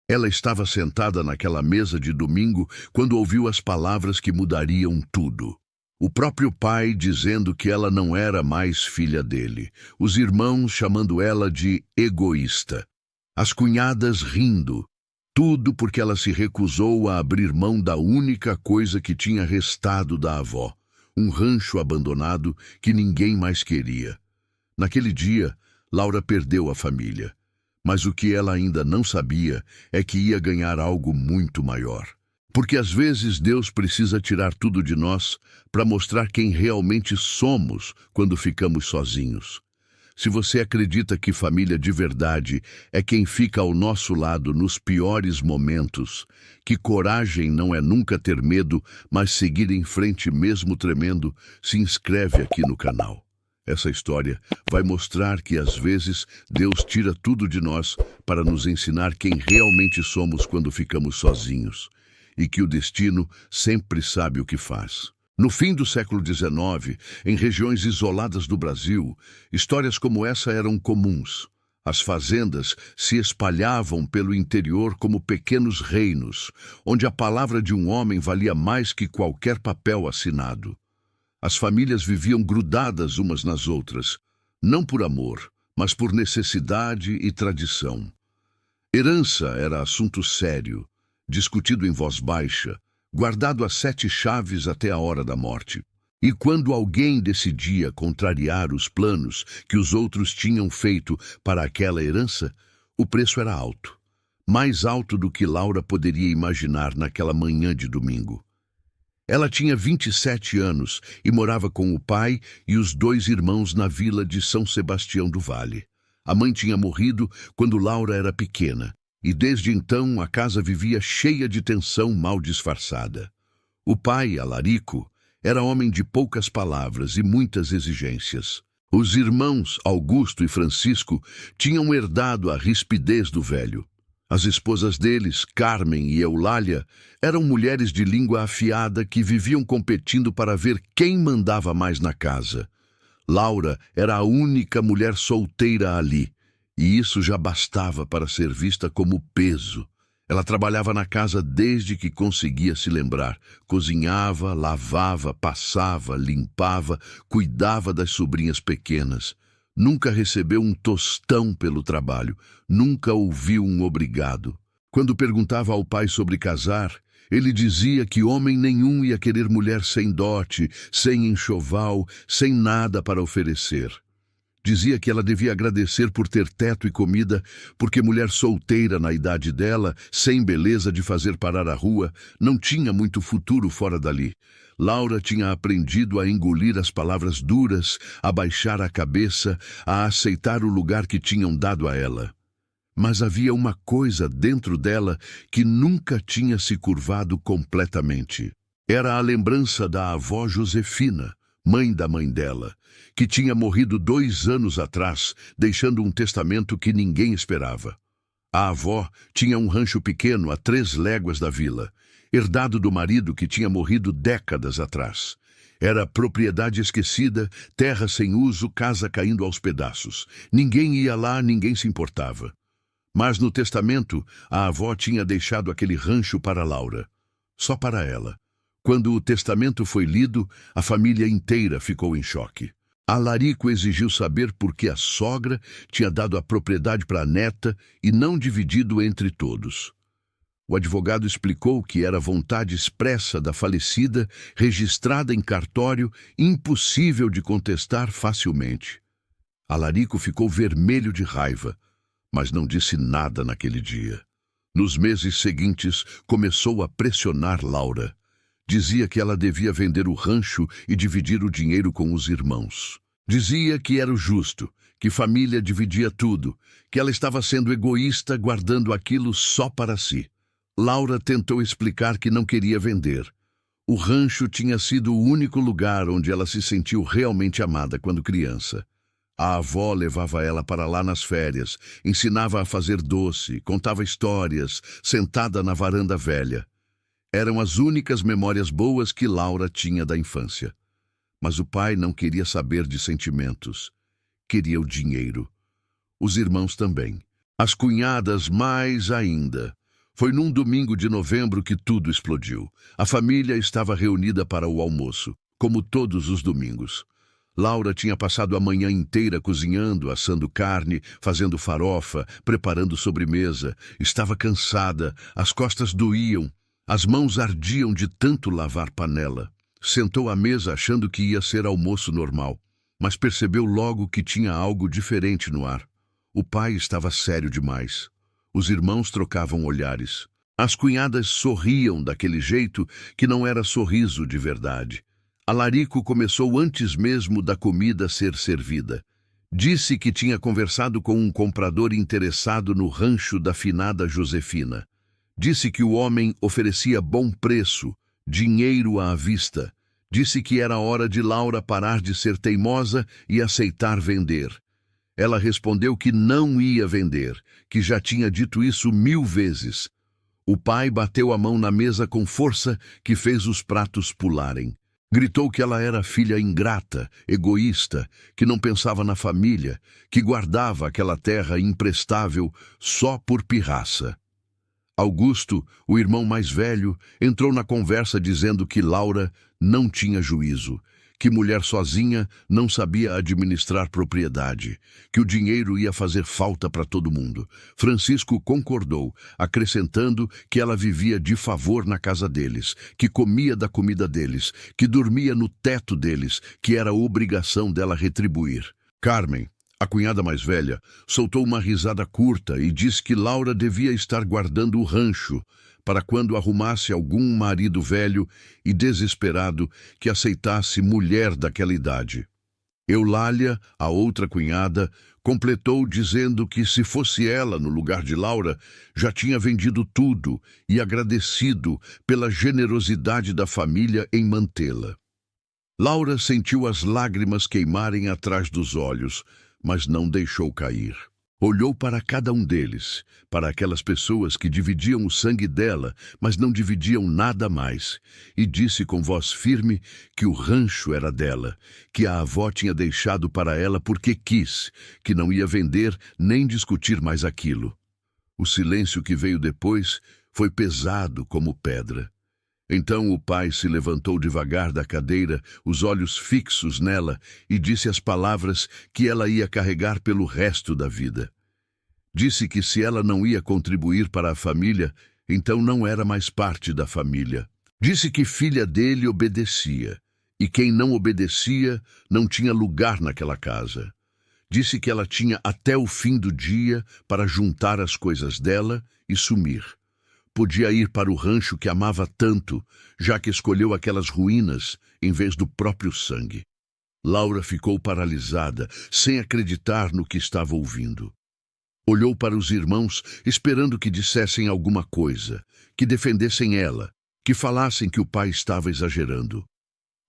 Ela estava sentada naquela mesa de domingo quando ouviu as palavras que mudariam tudo. O próprio pai dizendo que ela não era mais filha dele. Os irmãos chamando ela de egoísta. As cunhadas rindo. Tudo porque ela se recusou a abrir mão da única coisa que tinha restado da avó. Um rancho abandonado que ninguém mais queria. Naquele dia, Laura perdeu a família. Mas o que ela ainda não sabia é que ia ganhar algo muito maior. Porque às vezes Deus precisa tirar tudo de nós para mostrar quem realmente somos quando ficamos sozinhos. Se você acredita que família de verdade é quem fica ao nosso lado nos piores momentos, que coragem não é nunca ter medo, mas seguir em frente mesmo tremendo, se inscreve aqui no canal. Essa história vai mostrar que às vezes Deus tira tudo de nós para nos ensinar quem realmente somos quando ficamos sozinhos. E que o destino sempre sabe o que faz. No fim do século XIX, em regiões isoladas do Brasil, histórias como essa eram comuns. As fazendas se espalhavam pelo interior como pequenos reinos, onde a palavra de um homem valia mais que qualquer papel assinado. As famílias viviam grudadas umas nas outras, não por amor, mas por necessidade e tradição. Herança era assunto sério, discutido em voz baixa, guardado a 7 chaves até a hora da morte. E quando alguém decidia contrariar os planos que os outros tinham feito para aquela herança, o preço era alto. Mais alto do que Laura poderia imaginar naquela manhã de domingo. Ela tinha 27 anos e morava com o pai e os 2 irmãos na vila de São Sebastião do Vale. A mãe tinha morrido quando Laura era pequena. E desde então a casa vivia cheia de tensão mal disfarçada. O pai, Alarico, era homem de poucas palavras e muitas exigências. Os irmãos, Augusto e Francisco, tinham herdado a rispidez do velho. As esposas deles, Carmen e Eulália, eram mulheres de língua afiada que viviam competindo para ver quem mandava mais na casa. Laura era a única mulher solteira ali. E isso já bastava para ser vista como peso. Ela trabalhava na casa desde que conseguia se lembrar. Cozinhava, lavava, passava, limpava, cuidava das sobrinhas pequenas. Nunca recebeu um tostão pelo trabalho. Nunca ouviu um obrigado. Quando perguntava ao pai sobre casar, ele dizia que homem nenhum ia querer mulher sem dote, sem enxoval, sem nada para oferecer. Dizia que ela devia agradecer por ter teto e comida, porque mulher solteira na idade dela, sem beleza de fazer parar a rua, não tinha muito futuro fora dali. Laura tinha aprendido a engolir as palavras duras, a baixar a cabeça, a aceitar o lugar que tinham dado a ela. Mas havia uma coisa dentro dela que nunca tinha se curvado completamente. Era a lembrança da avó Josefina, mãe da mãe dela, que tinha morrido 2 anos atrás, deixando um testamento que ninguém esperava. A avó tinha um rancho pequeno a 3 léguas da vila, herdado do marido que tinha morrido décadas atrás. Era propriedade esquecida, terra sem uso, casa caindo aos pedaços. Ninguém ia lá, ninguém se importava. Mas no testamento, a avó tinha deixado aquele rancho para Laura, só para ela. Quando o testamento foi lido, a família inteira ficou em choque. Alarico exigiu saber por que a sogra tinha dado a propriedade para a neta e não dividido entre todos. O advogado explicou que era vontade expressa da falecida, registrada em cartório, impossível de contestar facilmente. Alarico ficou vermelho de raiva, mas não disse nada naquele dia. Nos meses seguintes, começou a pressionar Laura. Dizia que ela devia vender o rancho e dividir o dinheiro com os irmãos. Dizia que era o justo, que família dividia tudo, que ela estava sendo egoísta guardando aquilo só para si. Laura tentou explicar que não queria vender. O rancho tinha sido o único lugar onde ela se sentiu realmente amada quando criança. A avó levava ela para lá nas férias, ensinava a fazer doce, contava histórias, sentada na varanda velha. Eram as únicas memórias boas que Laura tinha da infância. Mas o pai não queria saber de sentimentos. Queria o dinheiro. Os irmãos também. As cunhadas mais ainda. Foi num domingo de novembro que tudo explodiu. A família estava reunida para o almoço, como todos os domingos. Laura tinha passado a manhã inteira cozinhando, assando carne, fazendo farofa, preparando sobremesa. Estava cansada, as costas doíam, as mãos ardiam de tanto lavar panela. Sentou à mesa achando que ia ser almoço normal, mas percebeu logo que tinha algo diferente no ar. O pai estava sério demais. Os irmãos trocavam olhares. As cunhadas sorriam daquele jeito que não era sorriso de verdade. Alarico começou antes mesmo da comida ser servida. Disse que tinha conversado com um comprador interessado no rancho da finada Josefina. Disse que o homem oferecia bom preço, dinheiro à vista. Disse que era hora de Laura parar de ser teimosa e aceitar vender. Ela respondeu que não ia vender, que já tinha dito isso 1000 vezes. O pai bateu a mão na mesa com força que fez os pratos pularem. Gritou que ela era filha ingrata, egoísta, que não pensava na família, que guardava aquela terra imprestável só por pirraça. Augusto, o irmão mais velho, entrou na conversa dizendo que Laura não tinha juízo, que mulher sozinha não sabia administrar propriedade, que o dinheiro ia fazer falta para todo mundo. Francisco concordou, acrescentando que ela vivia de favor na casa deles, que comia da comida deles, que dormia no teto deles, que era obrigação dela retribuir. Carmen, a cunhada mais velha, soltou uma risada curta e disse que Laura devia estar guardando o rancho para quando arrumasse algum marido velho e desesperado que aceitasse mulher daquela idade. Eulália, a outra cunhada, completou dizendo que se fosse ela no lugar de Laura, já tinha vendido tudo e agradecido pela generosidade da família em mantê-la. Laura sentiu as lágrimas queimarem atrás dos olhos, mas não deixou cair. Olhou para cada um deles, para aquelas pessoas que dividiam o sangue dela, mas não dividiam nada mais, e disse com voz firme que o rancho era dela, que a avó tinha deixado para ela porque quis, que não ia vender nem discutir mais aquilo. O silêncio que veio depois foi pesado como pedra. Então o pai se levantou devagar da cadeira, os olhos fixos nela, e disse as palavras que ela ia carregar pelo resto da vida. Disse que se ela não ia contribuir para a família, então não era mais parte da família. Disse que filha dele obedecia, e quem não obedecia não tinha lugar naquela casa. Disse que ela tinha até o fim do dia para juntar as coisas dela e sumir. Podia ir para o rancho que amava tanto, já que escolheu aquelas ruínas em vez do próprio sangue. Laura ficou paralisada, sem acreditar no que estava ouvindo. Olhou para os irmãos, esperando que dissessem alguma coisa, que defendessem ela, que falassem que o pai estava exagerando.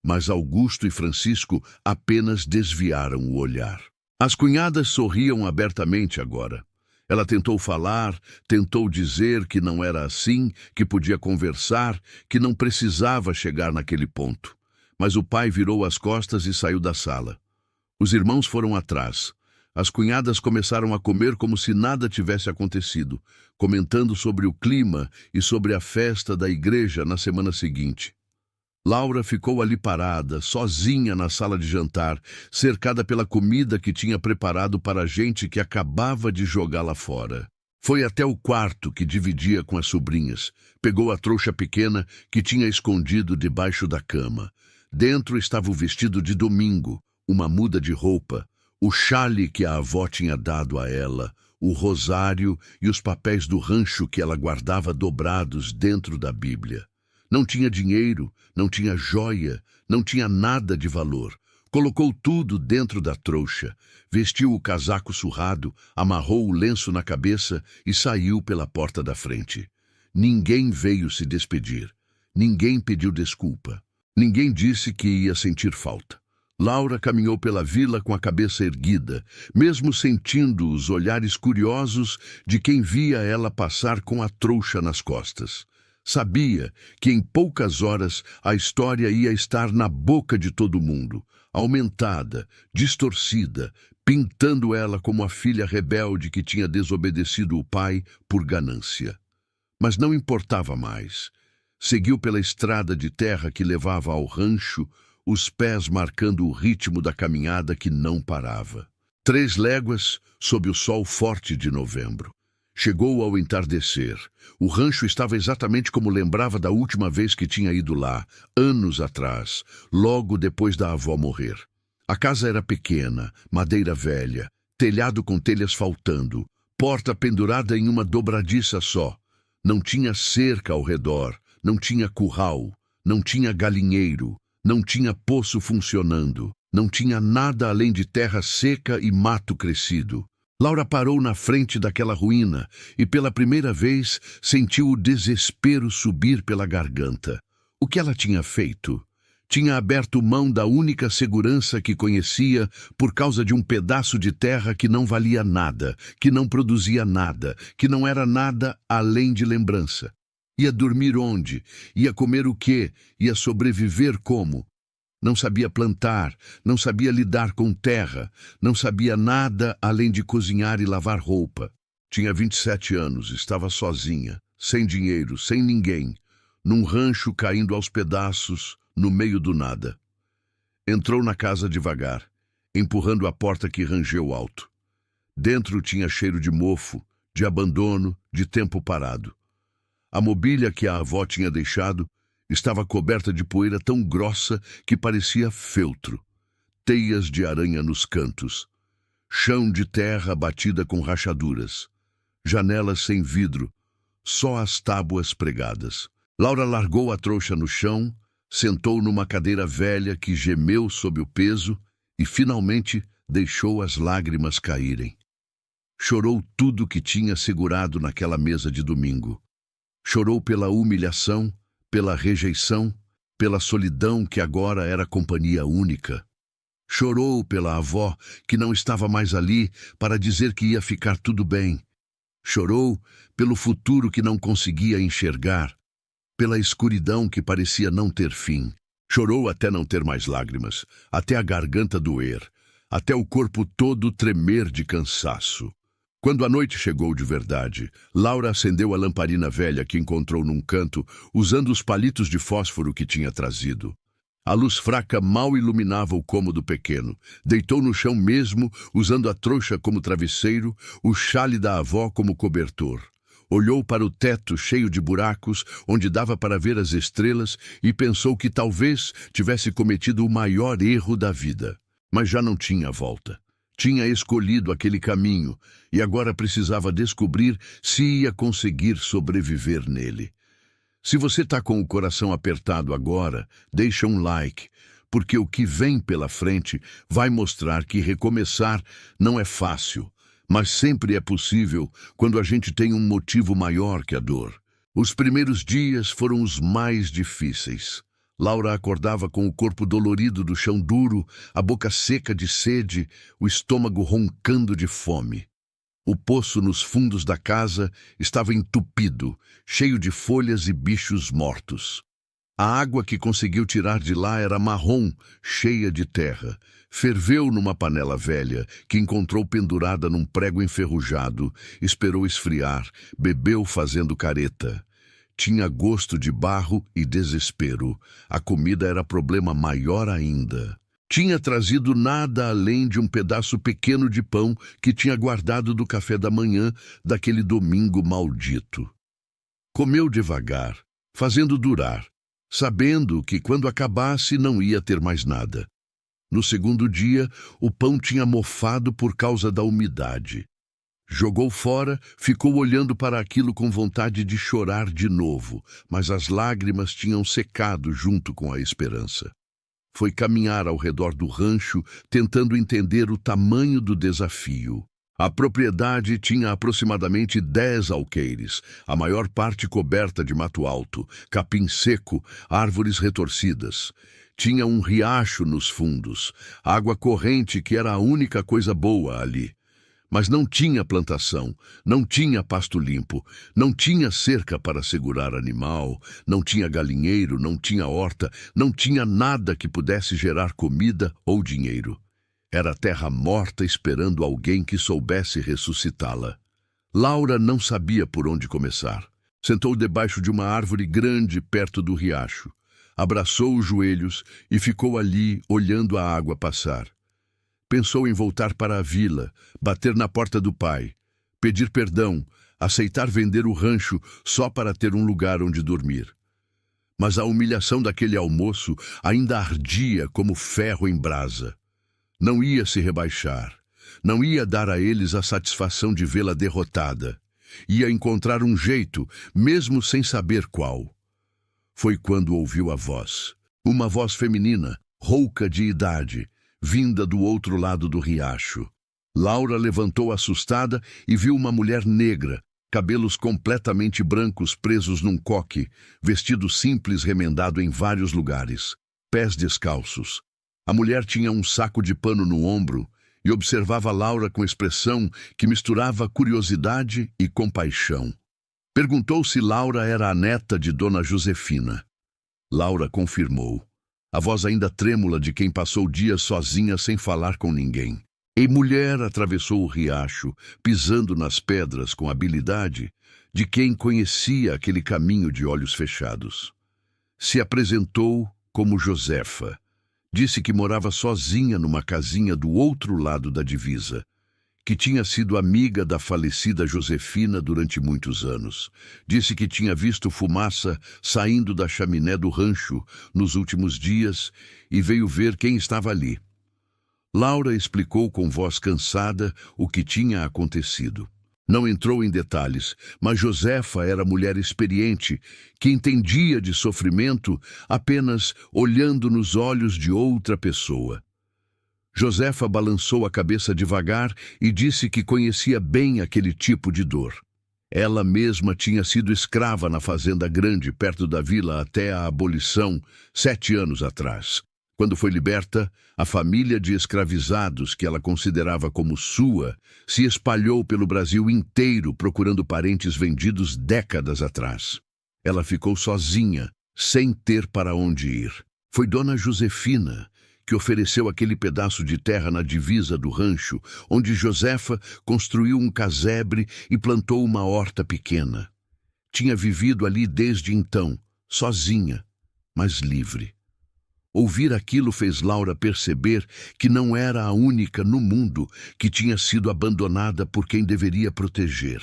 Mas Augusto e Francisco apenas desviaram o olhar. As cunhadas sorriam abertamente agora. Ela tentou falar, tentou dizer que não era assim, que podia conversar, que não precisava chegar naquele ponto. Mas o pai virou as costas e saiu da sala. Os irmãos foram atrás. As cunhadas começaram a comer como se nada tivesse acontecido, comentando sobre o clima e sobre a festa da igreja na semana seguinte. Laura ficou ali parada, sozinha na sala de jantar, cercada pela comida que tinha preparado para a gente que acabava de jogá-la fora. Foi até o quarto que dividia com as sobrinhas. Pegou a trouxa pequena que tinha escondido debaixo da cama. Dentro estava o vestido de domingo, uma muda de roupa, o xale que a avó tinha dado a ela, o rosário e os papéis do rancho que ela guardava dobrados dentro da Bíblia. Não tinha dinheiro, não tinha joia, não tinha nada de valor. Colocou tudo dentro da trouxa, vestiu o casaco surrado, amarrou o lenço na cabeça e saiu pela porta da frente. Ninguém veio se despedir. Ninguém pediu desculpa. Ninguém disse que ia sentir falta. Laura caminhou pela vila com a cabeça erguida, mesmo sentindo os olhares curiosos de quem via ela passar com a trouxa nas costas. Sabia que em poucas horas a história ia estar na boca de todo mundo, aumentada, distorcida, pintando ela como a filha rebelde que tinha desobedecido o pai por ganância. Mas não importava mais. Seguiu pela estrada de terra que levava ao rancho, os pés marcando o ritmo da caminhada que não parava. 3 léguas sob o sol forte de novembro. Chegou ao entardecer. O rancho estava exatamente como lembrava da última vez que tinha ido lá, anos atrás, logo depois da avó morrer. A casa era pequena, madeira velha, telhado com telhas faltando, porta pendurada em uma dobradiça só. Não tinha cerca ao redor, não tinha curral, não tinha galinheiro, não tinha poço funcionando, não tinha nada além de terra seca e mato crescido. Laura parou na frente daquela ruína e pela primeira vez sentiu o desespero subir pela garganta. O que ela tinha feito? Tinha aberto mão da única segurança que conhecia por causa de um pedaço de terra que não valia nada, que não produzia nada, que não era nada além de lembrança. Ia dormir onde? Ia comer o quê? Ia sobreviver como? Não sabia plantar, não sabia lidar com terra, não sabia nada além de cozinhar e lavar roupa. Tinha 27 anos, estava sozinha, sem dinheiro, sem ninguém, num rancho caindo aos pedaços, no meio do nada. Entrou na casa devagar, empurrando a porta que rangeu alto. Dentro tinha cheiro de mofo, de abandono, de tempo parado. A mobília que a avó tinha deixado estava coberta de poeira tão grossa que parecia feltro. Teias de aranha nos cantos. Chão de terra batida com rachaduras. Janelas sem vidro, só as tábuas pregadas. Laura largou a trouxa no chão, sentou numa cadeira velha que gemeu sob o peso e, finalmente, deixou as lágrimas caírem. Chorou tudo que tinha segurado naquela mesa de domingo. Chorou pela humilhação, pela rejeição, pela solidão que agora era companhia única. Chorou pela avó que não estava mais ali para dizer que ia ficar tudo bem. Chorou pelo futuro que não conseguia enxergar, pela escuridão que parecia não ter fim. Chorou até não ter mais lágrimas, até a garganta doer, até o corpo todo tremer de cansaço. Quando a noite chegou de verdade, Laura acendeu a lamparina velha que encontrou num canto, usando os palitos de fósforo que tinha trazido. A luz fraca mal iluminava o cômodo pequeno. Deitou no chão mesmo, usando a trouxa como travesseiro, o chale da avó como cobertor. Olhou para o teto cheio de buracos, onde dava para ver as estrelas, e pensou que talvez tivesse cometido o maior erro da vida. Mas já não tinha volta. Tinha escolhido aquele caminho e agora precisava descobrir se ia conseguir sobreviver nele. Se você está com o coração apertado agora, deixa um like, porque o que vem pela frente vai mostrar que recomeçar não é fácil, mas sempre é possível quando a gente tem um motivo maior que a dor. Os primeiros dias foram os mais difíceis. Laura acordava com o corpo dolorido do chão duro, a boca seca de sede, o estômago roncando de fome. O poço nos fundos da casa estava entupido, cheio de folhas e bichos mortos. A água que conseguiu tirar de lá era marrom, cheia de terra. Ferveu numa panela velha, que encontrou pendurada num prego enferrujado, esperou esfriar, bebeu fazendo careta. Tinha gosto de barro e desespero. A comida era problema maior ainda. Tinha trazido nada além de um pedaço pequeno de pão que tinha guardado do café da manhã daquele domingo maldito. Comeu devagar, fazendo durar, sabendo que quando acabasse não ia ter mais nada. No segundo dia, o pão tinha mofado por causa da umidade. Jogou fora, ficou olhando para aquilo com vontade de chorar de novo, mas as lágrimas tinham secado junto com a esperança. Foi caminhar ao redor do rancho, tentando entender o tamanho do desafio. A propriedade tinha aproximadamente 10 alqueires, a maior parte coberta de mato alto, capim seco, árvores retorcidas. Tinha um riacho nos fundos, água corrente que era a única coisa boa ali. Mas não tinha plantação, não tinha pasto limpo, não tinha cerca para segurar animal, não tinha galinheiro, não tinha horta, não tinha nada que pudesse gerar comida ou dinheiro. Era terra morta esperando alguém que soubesse ressuscitá-la. Laura não sabia por onde começar. Sentou debaixo de uma árvore grande perto do riacho. Abraçou os joelhos e ficou ali, olhando a água passar. Pensou em voltar para a vila, bater na porta do pai, pedir perdão, aceitar vender o rancho só para ter um lugar onde dormir. Mas a humilhação daquele almoço ainda ardia como ferro em brasa. Não ia se rebaixar. Não ia dar a eles a satisfação de vê-la derrotada. Ia encontrar um jeito, mesmo sem saber qual. Foi quando ouviu a voz. Uma voz feminina, rouca de idade, vinda do outro lado do riacho. Laura levantou assustada e viu uma mulher negra, cabelos completamente brancos presos num coque, vestido simples remendado em vários lugares, pés descalços. A mulher tinha um saco de pano no ombro e observava Laura com expressão que misturava curiosidade e compaixão. Perguntou se Laura era a neta de Dona Josefina. Laura confirmou, a voz ainda trêmula de quem passou dias sozinha sem falar com ninguém. E mulher atravessou o riacho, pisando nas pedras com habilidade de quem conhecia aquele caminho de olhos fechados. Se apresentou como Josefa. Disse que morava sozinha numa casinha do outro lado da divisa, que tinha sido amiga da falecida Josefina durante muitos anos. Disse que tinha visto fumaça saindo da chaminé do rancho nos últimos dias e veio ver quem estava ali. Laura explicou com voz cansada o que tinha acontecido. Não entrou em detalhes, mas Josefa era mulher experiente, que entendia de sofrimento apenas olhando nos olhos de outra pessoa. Josefa balançou a cabeça devagar e disse que conhecia bem aquele tipo de dor. Ela mesma tinha sido escrava na fazenda grande perto da vila até a abolição, 7 anos atrás. Quando foi liberta, a família de escravizados que ela considerava como sua se espalhou pelo Brasil inteiro procurando parentes vendidos décadas atrás. Ela ficou sozinha, sem ter para onde ir. Foi Dona Josefina que ofereceu aquele pedaço de terra na divisa do rancho, onde Josefa construiu um casebre e plantou uma horta pequena. Tinha vivido ali desde então, sozinha, mas livre. Ouvir aquilo fez Laura perceber que não era a única no mundo que tinha sido abandonada por quem deveria proteger.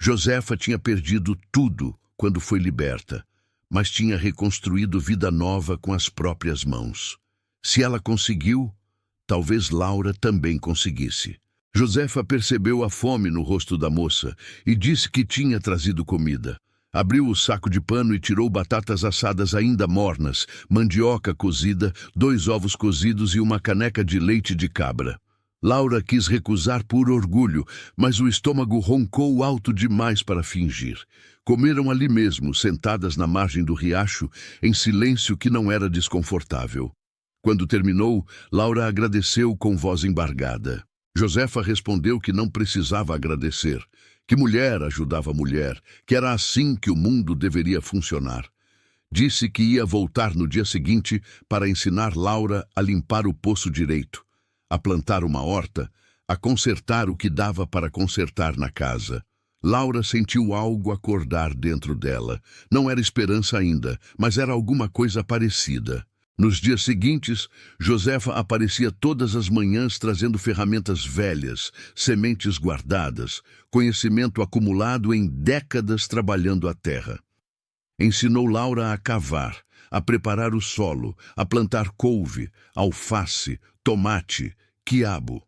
Josefa tinha perdido tudo quando foi liberta, mas tinha reconstruído vida nova com as próprias mãos. Se ela conseguiu, talvez Laura também conseguisse. Josefa percebeu a fome no rosto da moça e disse que tinha trazido comida. Abriu o saco de pano e tirou batatas assadas ainda mornas, mandioca cozida, 2 ovos cozidos e uma caneca de leite de cabra. Laura quis recusar por orgulho, mas o estômago roncou alto demais para fingir. Comeram ali mesmo, sentadas na margem do riacho, em silêncio que não era desconfortável. Quando terminou, Laura agradeceu com voz embargada. Josefa respondeu que não precisava agradecer, que mulher ajudava mulher, que era assim que o mundo deveria funcionar. Disse que ia voltar no dia seguinte para ensinar Laura a limpar o poço direito, a plantar uma horta, a consertar o que dava para consertar na casa. Laura sentiu algo acordar dentro dela. Não era esperança ainda, mas era alguma coisa parecida. Nos dias seguintes, Josefa aparecia todas as manhãs trazendo ferramentas velhas, sementes guardadas, conhecimento acumulado em décadas trabalhando a terra. Ensinou Laura a cavar, a preparar o solo, a plantar couve, alface, tomate, quiabo.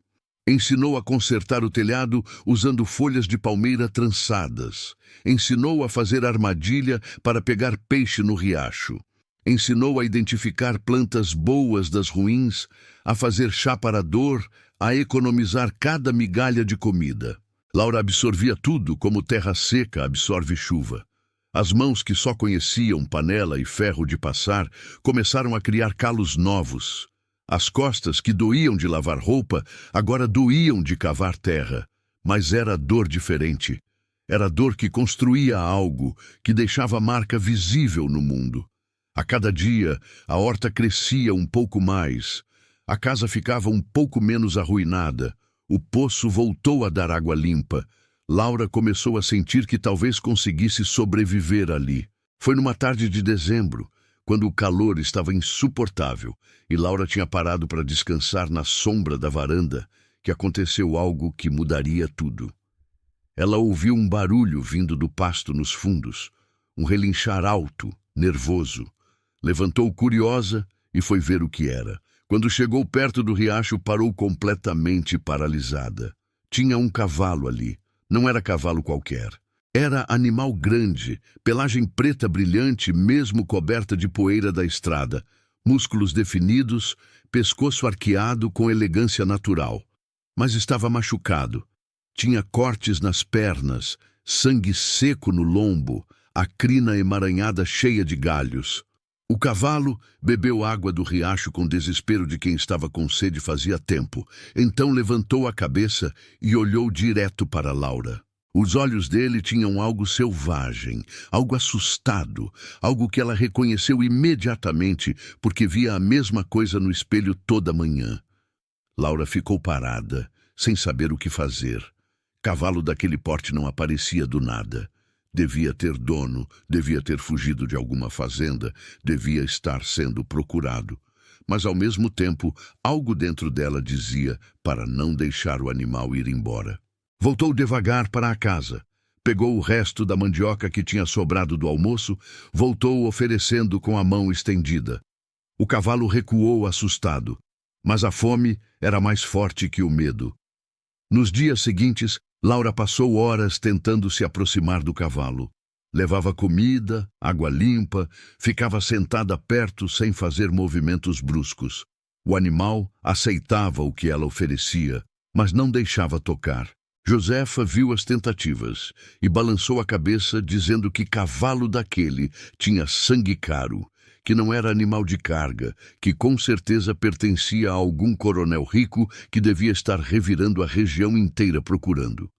Ensinou a consertar o telhado usando folhas de palmeira trançadas. Ensinou a fazer armadilha para pegar peixe no riacho. Ensinou a identificar plantas boas das ruins, a fazer chá para a dor, a economizar cada migalha de comida. Laura absorvia tudo como terra seca absorve chuva. As mãos que só conheciam panela e ferro de passar começaram a criar calos novos. As costas que doíam de lavar roupa agora doíam de cavar terra, mas era dor diferente. Era dor que construía algo, que deixava marca visível no mundo. A cada dia, a horta crescia um pouco mais. A casa ficava um pouco menos arruinada. O poço voltou a dar água limpa. Laura começou a sentir que talvez conseguisse sobreviver ali. Foi numa tarde de dezembro, quando o calor estava insuportável e Laura tinha parado para descansar na sombra da varanda, que aconteceu algo que mudaria tudo. Ela ouviu um barulho vindo do pasto nos fundos, um relinchar alto, nervoso. Levantou curiosa e foi ver o que era. Quando chegou perto do riacho, parou completamente paralisada. Tinha um cavalo ali. Não era cavalo qualquer. Era animal grande, pelagem preta brilhante, mesmo coberta de poeira da estrada, músculos definidos, pescoço arqueado com elegância natural. Mas estava machucado. Tinha cortes nas pernas, sangue seco no lombo, a crina emaranhada cheia de galhos. O cavalo bebeu água do riacho com desespero de quem estava com sede fazia tempo. Então levantou a cabeça e olhou direto para Laura. Os olhos dele tinham algo selvagem, algo assustado, algo que ela reconheceu imediatamente porque via a mesma coisa no espelho toda manhã. Laura ficou parada, sem saber o que fazer. Cavalo daquele porte não aparecia do nada. Devia ter dono, devia ter fugido de alguma fazenda, devia estar sendo procurado. Mas, ao mesmo tempo, algo dentro dela dizia para não deixar o animal ir embora. Voltou devagar para a casa. Pegou o resto da mandioca que tinha sobrado do almoço, voltou oferecendo com a mão estendida. O cavalo recuou assustado, mas a fome era mais forte que o medo. Nos dias seguintes, Laura passou horas tentando se aproximar do cavalo. Levava comida, água limpa, ficava sentada perto sem fazer movimentos bruscos. O animal aceitava o que ela oferecia, mas não deixava tocar. Josefa viu as tentativas e balançou a cabeça dizendo que cavalo daquele tinha sangue caro, que não era animal de carga, que com certeza pertencia a algum coronel rico que devia estar revirando a região inteira procurando.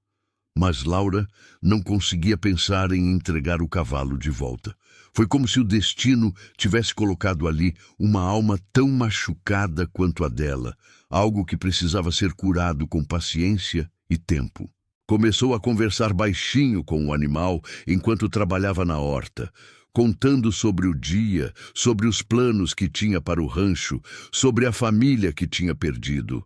Mas Laura não conseguia pensar em entregar o cavalo de volta. Foi como se o destino tivesse colocado ali uma alma tão machucada quanto a dela, algo que precisava ser curado com paciência e tempo. Começou a conversar baixinho com o animal enquanto trabalhava na horta, contando sobre o dia, sobre os planos que tinha para o rancho, sobre a família que tinha perdido.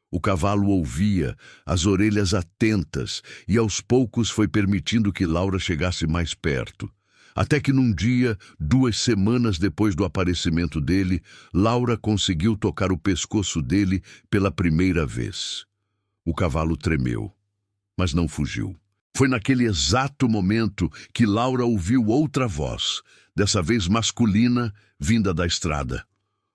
O cavalo ouvia, as orelhas atentas, e aos poucos foi permitindo que Laura chegasse mais perto. Até que num dia, 2 semanas depois do aparecimento dele, Laura conseguiu tocar o pescoço dele pela primeira vez. O cavalo tremeu, mas não fugiu. Foi naquele exato momento que Laura ouviu outra voz, dessa vez masculina, vinda da estrada.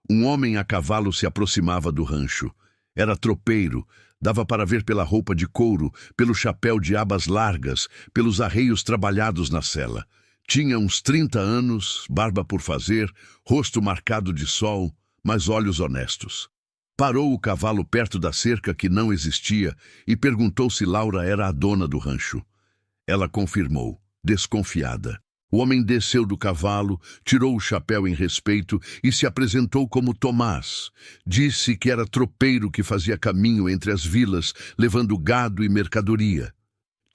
Um homem a cavalo se aproximava do rancho. Era tropeiro, dava para ver pela roupa de couro, pelo chapéu de abas largas, pelos arreios trabalhados na sela. Tinha uns 30 anos, barba por fazer, rosto marcado de sol, mas olhos honestos. Parou o cavalo perto da cerca que não existia e perguntou se Laura era a dona do rancho. Ela confirmou, desconfiada. O homem desceu do cavalo, tirou o chapéu em respeito e se apresentou como Tomás. Disse que era tropeiro que fazia caminho entre as vilas, levando gado e mercadoria.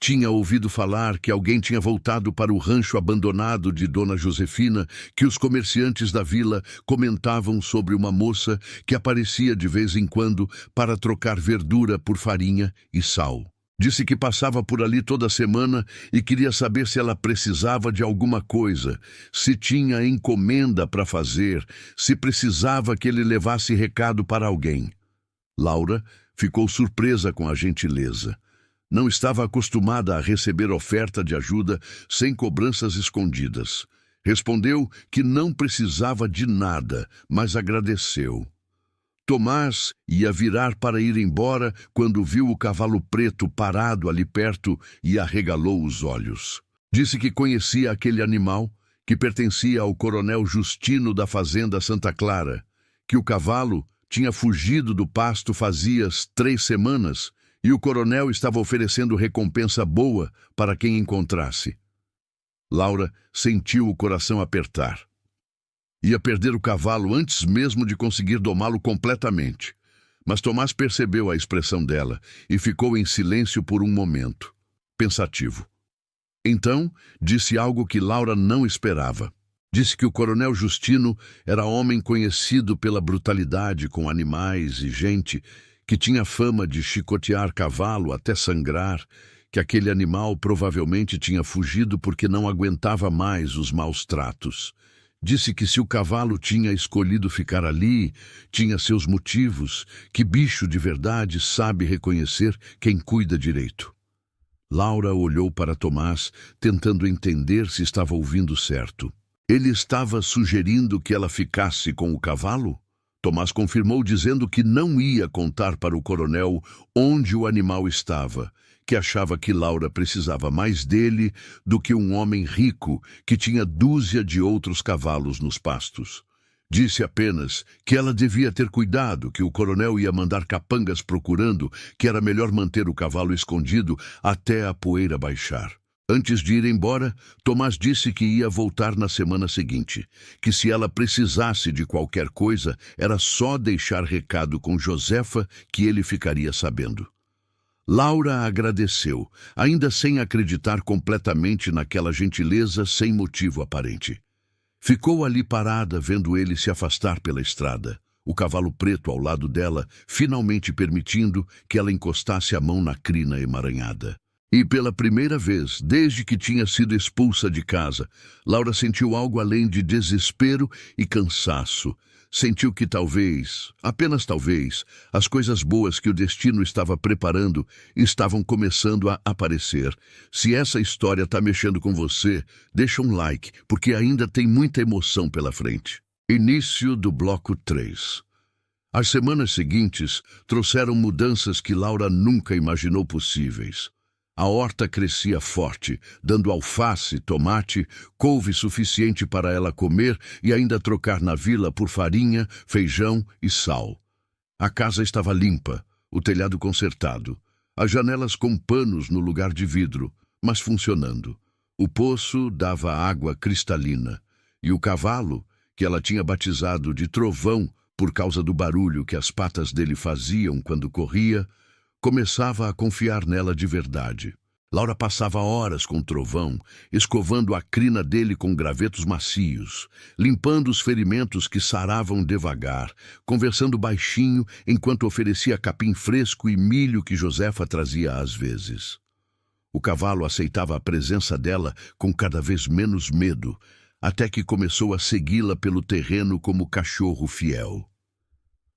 Tinha ouvido falar que alguém tinha voltado para o rancho abandonado de Dona Josefina, que os comerciantes da vila comentavam sobre uma moça que aparecia de vez em quando para trocar verdura por farinha e sal. Disse que passava por ali toda semana e queria saber se ela precisava de alguma coisa, se tinha encomenda para fazer, se precisava que ele levasse recado para alguém. Laura ficou surpresa com a gentileza. Não estava acostumada a receber oferta de ajuda sem cobranças escondidas. Respondeu que não precisava de nada, mas agradeceu. Tomás ia virar para ir embora quando viu o cavalo preto parado ali perto e arregalou os olhos. Disse que conhecia aquele animal, que pertencia ao coronel Justino da fazenda Santa Clara, que o cavalo tinha fugido do pasto fazia 3 semanas e o coronel estava oferecendo recompensa boa para quem encontrasse. Laura sentiu o coração apertar. Ia perder o cavalo antes mesmo de conseguir domá-lo completamente. Mas Tomás percebeu a expressão dela e ficou em silêncio por um momento. pensativo. Então, disse algo que Laura não esperava. Disse que o coronel Justino era homem conhecido pela brutalidade com animais e gente, que tinha fama de chicotear cavalo até sangrar, que aquele animal provavelmente tinha fugido porque não aguentava mais os maus tratos. Disse que se o cavalo tinha escolhido ficar ali, tinha seus motivos, que bicho de verdade sabe reconhecer quem cuida direito. Laura olhou para Tomás, tentando entender se estava ouvindo certo. Ele estava sugerindo que ela ficasse com o cavalo? Tomás confirmou dizendo que não ia contar para o coronel onde o animal estava, que achava que Laura precisava mais dele do que um homem rico que tinha dúzia de outros cavalos nos pastos. Disse apenas que ela devia ter cuidado, que o coronel ia mandar capangas procurando, que era melhor manter o cavalo escondido até a poeira baixar. Antes de ir embora, Tomás disse que ia voltar na semana seguinte, que se ela precisasse de qualquer coisa, era só deixar recado com Josefa que ele ficaria sabendo. Laura agradeceu, ainda sem acreditar completamente naquela gentileza sem motivo aparente. Ficou ali parada, vendo ele se afastar pela estrada, o cavalo preto ao lado dela, finalmente permitindo que ela encostasse a mão na crina emaranhada. E pela primeira vez, desde que tinha sido expulsa de casa, Laura sentiu algo além de desespero e cansaço. Sentiu que talvez, apenas talvez, as coisas boas que o destino estava preparando estavam começando a aparecer. Se essa história está mexendo com você, deixa um like, porque ainda tem muita emoção pela frente. Início do bloco 3. As semanas seguintes trouxeram mudanças que Laura nunca imaginou possíveis. A horta crescia forte, dando alface, tomate, couve suficiente para ela comer e ainda trocar na vila por farinha, feijão e sal. A casa estava limpa, o telhado consertado, as janelas com panos no lugar de vidro, mas funcionando. O poço dava água cristalina, e o cavalo, que ela tinha batizado de Trovão por causa do barulho que as patas dele faziam quando corria, começava a confiar nela de verdade. Laura passava horas com o Trovão, escovando a crina dele com gravetos macios, limpando os ferimentos que saravam devagar, conversando baixinho enquanto oferecia capim fresco e milho que Josefa trazia às vezes. O cavalo aceitava a presença dela com cada vez menos medo, até que começou a segui-la pelo terreno como cachorro fiel.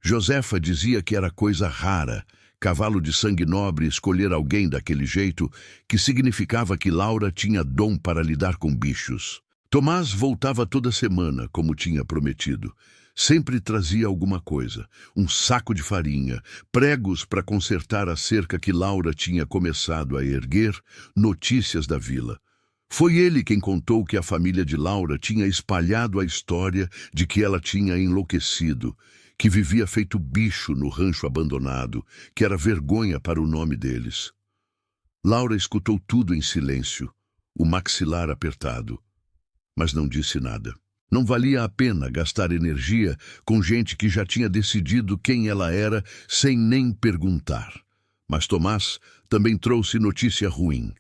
Josefa dizia que era coisa rara, cavalo de sangue nobre, escolher alguém daquele jeito, que significava que Laura tinha dom para lidar com bichos. Tomás voltava toda semana, como tinha prometido. Sempre trazia alguma coisa, um saco de farinha, pregos para consertar a cerca que Laura tinha começado a erguer, notícias da vila. Foi ele quem contou que a família de Laura tinha espalhado a história de que ela tinha enlouquecido, que vivia feito bicho no rancho abandonado, que era vergonha para o nome deles. Laura escutou tudo em silêncio, o maxilar apertado, mas não disse nada. Não valia a pena gastar energia com gente que já tinha decidido quem ela era sem nem perguntar. Mas Tomás também trouxe notícia ruim.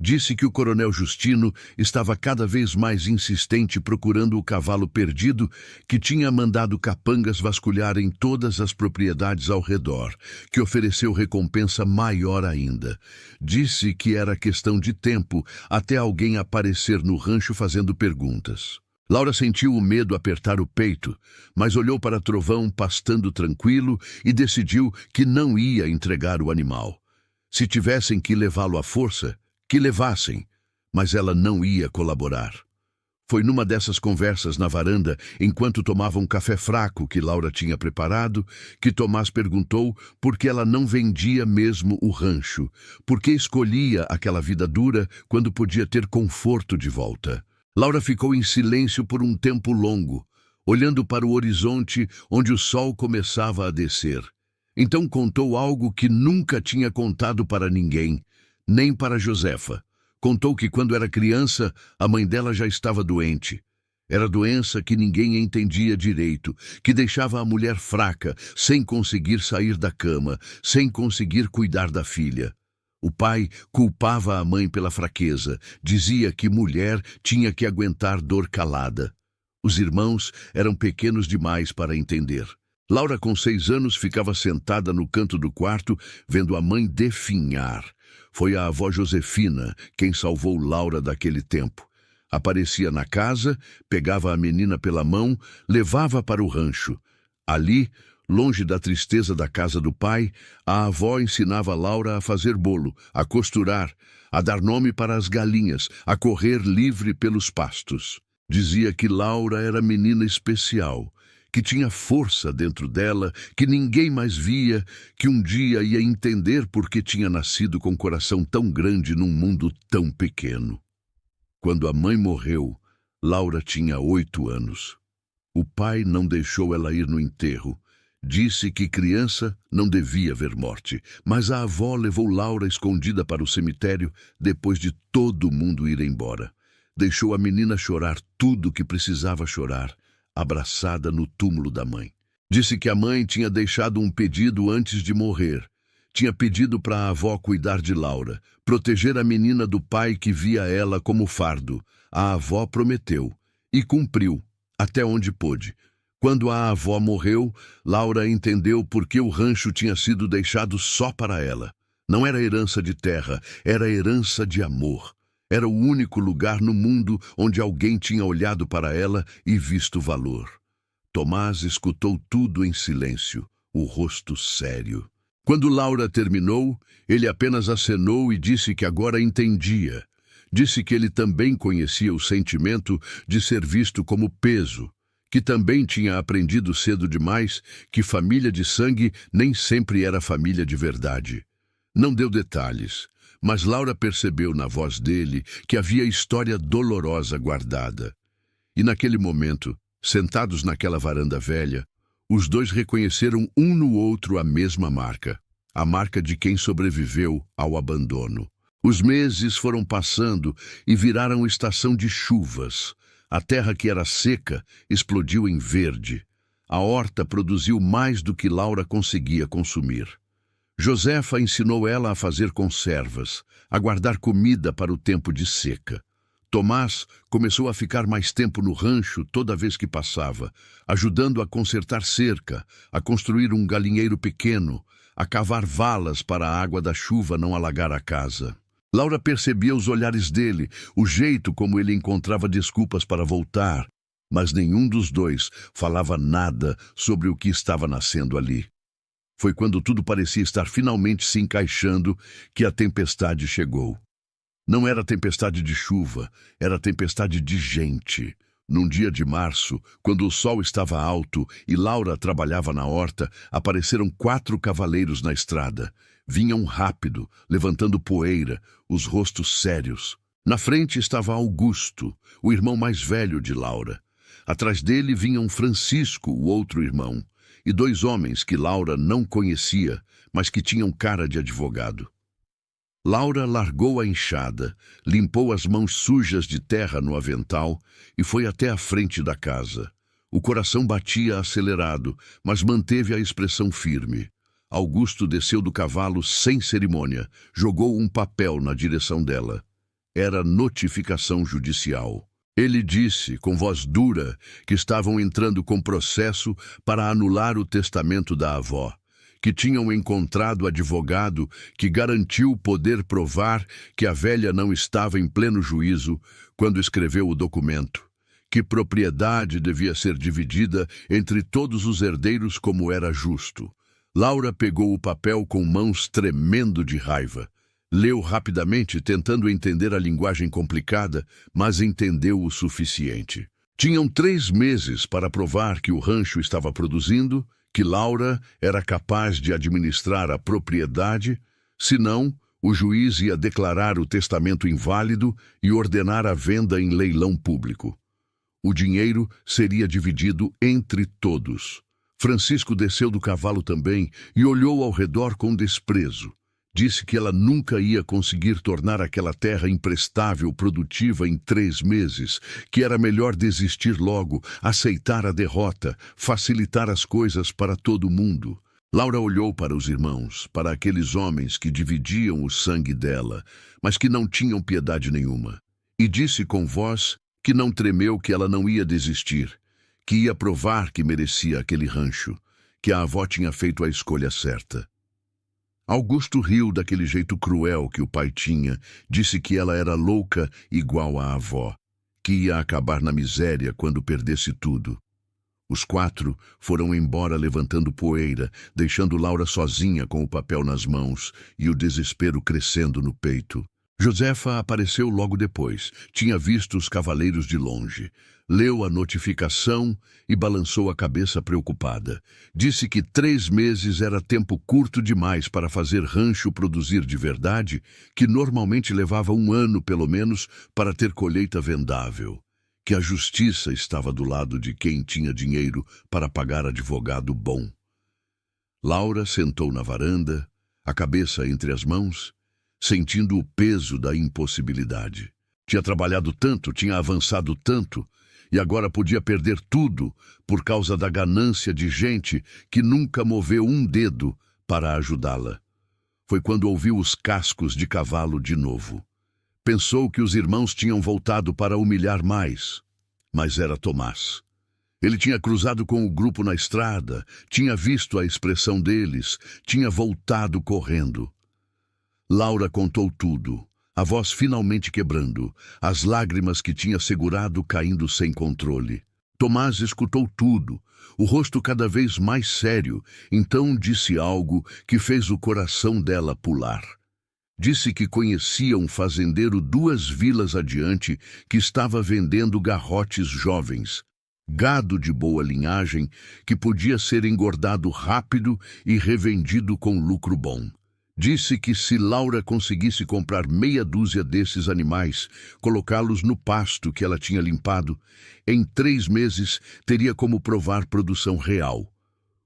Disse que o coronel Justino estava cada vez mais insistente procurando o cavalo perdido, que tinha mandado capangas vasculharem todas as propriedades ao redor, que ofereceu recompensa maior ainda. Disse que era questão de tempo até alguém aparecer no rancho fazendo perguntas. Laura sentiu o medo apertar o peito, mas olhou para Trovão pastando tranquilo e decidiu que não ia entregar o animal. Se tivessem que levá-lo à força, que levassem, mas ela não ia colaborar. Foi numa dessas conversas na varanda, enquanto tomavam um café fraco que Laura tinha preparado, que Tomás perguntou por que ela não vendia mesmo o rancho, por que escolhia aquela vida dura quando podia ter conforto de volta. Laura ficou em silêncio por um tempo longo, olhando para o horizonte onde o sol começava a descer. Então contou algo que nunca tinha contado para ninguém, nem para Josefa. Contou que quando era criança, a mãe dela já estava doente. Era doença que ninguém entendia direito, que deixava a mulher fraca, sem conseguir sair da cama, sem conseguir cuidar da filha. O pai culpava a mãe pela fraqueza, dizia que mulher tinha que aguentar dor calada. Os irmãos eram pequenos demais para entender. Laura, com 6 anos, ficava sentada no canto do quarto, vendo a mãe definhar. Foi a avó Josefina quem salvou Laura daquele tempo. Aparecia na casa, pegava a menina pela mão, levava para o rancho. Ali, longe da tristeza da casa do pai, a avó ensinava Laura a fazer bolo, a costurar, a dar nome para as galinhas, a correr livre pelos pastos. Dizia que Laura era menina especial, que tinha força dentro dela, que ninguém mais via, que um dia ia entender por que tinha nascido com um coração tão grande num mundo tão pequeno. Quando a mãe morreu, Laura tinha 8 anos. O pai não deixou ela ir no enterro. Disse que criança não devia ver morte, mas a avó levou Laura escondida para o cemitério depois de todo mundo ir embora. Deixou a menina chorar tudo o que precisava chorar, abraçada no túmulo da mãe. Disse que a mãe tinha deixado um pedido antes de morrer. Tinha pedido para a avó cuidar de Laura, proteger a menina do pai que via ela como fardo. A avó prometeu e cumpriu, até onde pôde. Quando a avó morreu, Laura entendeu por que o rancho tinha sido deixado só para ela. Não era herança de terra, era herança de amor. Era o único lugar no mundo onde alguém tinha olhado para ela e visto valor. Tomás escutou tudo em silêncio, o rosto sério. Quando Laura terminou, ele apenas acenou e disse que agora entendia. Disse que ele também conhecia o sentimento de ser visto como peso, que também tinha aprendido cedo demais que família de sangue nem sempre era família de verdade. Não deu detalhes, mas Laura percebeu na voz dele que havia história dolorosa guardada. E naquele momento, sentados naquela varanda velha, os dois reconheceram um no outro a mesma marca, a marca de quem sobreviveu ao abandono. Os meses foram passando e viraram estação de chuvas. A terra que era seca explodiu em verde. A horta produziu mais do que Laura conseguia consumir. Josefa ensinou ela a fazer conservas, a guardar comida para o tempo de seca. Tomás começou a ficar mais tempo no rancho toda vez que passava, ajudando a consertar cerca, a construir um galinheiro pequeno, a cavar valas para a água da chuva não alagar a casa. Laura percebia os olhares dele, o jeito como ele encontrava desculpas para voltar, mas nenhum dos dois falava nada sobre o que estava nascendo ali. Foi quando tudo parecia estar finalmente se encaixando que a tempestade chegou. Não era tempestade de chuva, era tempestade de gente. Num dia de março, quando o sol estava alto e Laura trabalhava na horta, apareceram 4 cavaleiros na estrada. Vinham rápido, levantando poeira, os rostos sérios. Na frente estava Augusto, o irmão mais velho de Laura. Atrás dele vinham Francisco, o outro irmão, e 2 homens que Laura não conhecia, mas que tinham cara de advogado. Laura largou a enxada, limpou as mãos sujas de terra no avental e foi até a frente da casa. O coração batia acelerado, mas manteve a expressão firme. Augusto desceu do cavalo sem cerimônia, jogou um papel na direção dela. Era notificação judicial. Ele disse, com voz dura, que estavam entrando com processo para anular o testamento da avó, que tinham encontrado advogado que garantiu poder provar que a velha não estava em pleno juízo quando escreveu o documento, que propriedade devia ser dividida entre todos os herdeiros como era justo. Laura pegou o papel com mãos tremendo de raiva. Leu rapidamente, tentando entender a linguagem complicada, mas entendeu o suficiente. Tinham 3 meses para provar que o rancho estava produzindo, que Laura era capaz de administrar a propriedade, senão o juiz ia declarar o testamento inválido e ordenar a venda em leilão público. O dinheiro seria dividido entre todos. Francisco desceu do cavalo também e olhou ao redor com desprezo. Disse que ela nunca ia conseguir tornar aquela terra imprestável produtiva em 3 meses, que era melhor desistir logo, aceitar a derrota, facilitar as coisas para todo mundo. Laura olhou para os irmãos, para aqueles homens que dividiam o sangue dela, mas que não tinham piedade nenhuma, e disse com voz que não tremeu que ela não ia desistir, que ia provar que merecia aquele rancho, que a avó tinha feito a escolha certa. Augusto riu daquele jeito cruel que o pai tinha, disse que ela era louca igual à avó, que ia acabar na miséria quando perdesse tudo. Os 4 foram embora levantando poeira, deixando Laura sozinha com o papel nas mãos e o desespero crescendo no peito. Josefa apareceu logo depois. Tinha visto os cavaleiros de longe. Leu a notificação e balançou a cabeça preocupada. Disse que 3 meses era tempo curto demais para fazer rancho produzir de verdade, que normalmente levava 1 ano, pelo menos, para ter colheita vendável. Que a justiça estava do lado de quem tinha dinheiro para pagar advogado bom. Laura sentou na varanda, a cabeça entre as mãos, sentindo o peso da impossibilidade. Tinha trabalhado tanto, tinha avançado tanto, e agora podia perder tudo por causa da ganância de gente que nunca moveu um dedo para ajudá-la. Foi quando ouviu os cascos de cavalo de novo. Pensou que os irmãos tinham voltado para humilhar mais, mas era Tomás. Ele tinha cruzado com o grupo na estrada, tinha visto a expressão deles, tinha voltado correndo. Laura contou tudo, a voz finalmente quebrando, as lágrimas que tinha segurado caindo sem controle. Tomás escutou tudo, o rosto cada vez mais sério, então disse algo que fez o coração dela pular. Disse que conhecia um fazendeiro 2 vilas adiante que estava vendendo garrotes jovens, gado de boa linhagem que podia ser engordado rápido e revendido com lucro bom. Disse que se Laura conseguisse comprar meia dúzia desses animais, colocá-los no pasto que ela tinha limpado, em 3 meses teria como provar produção real.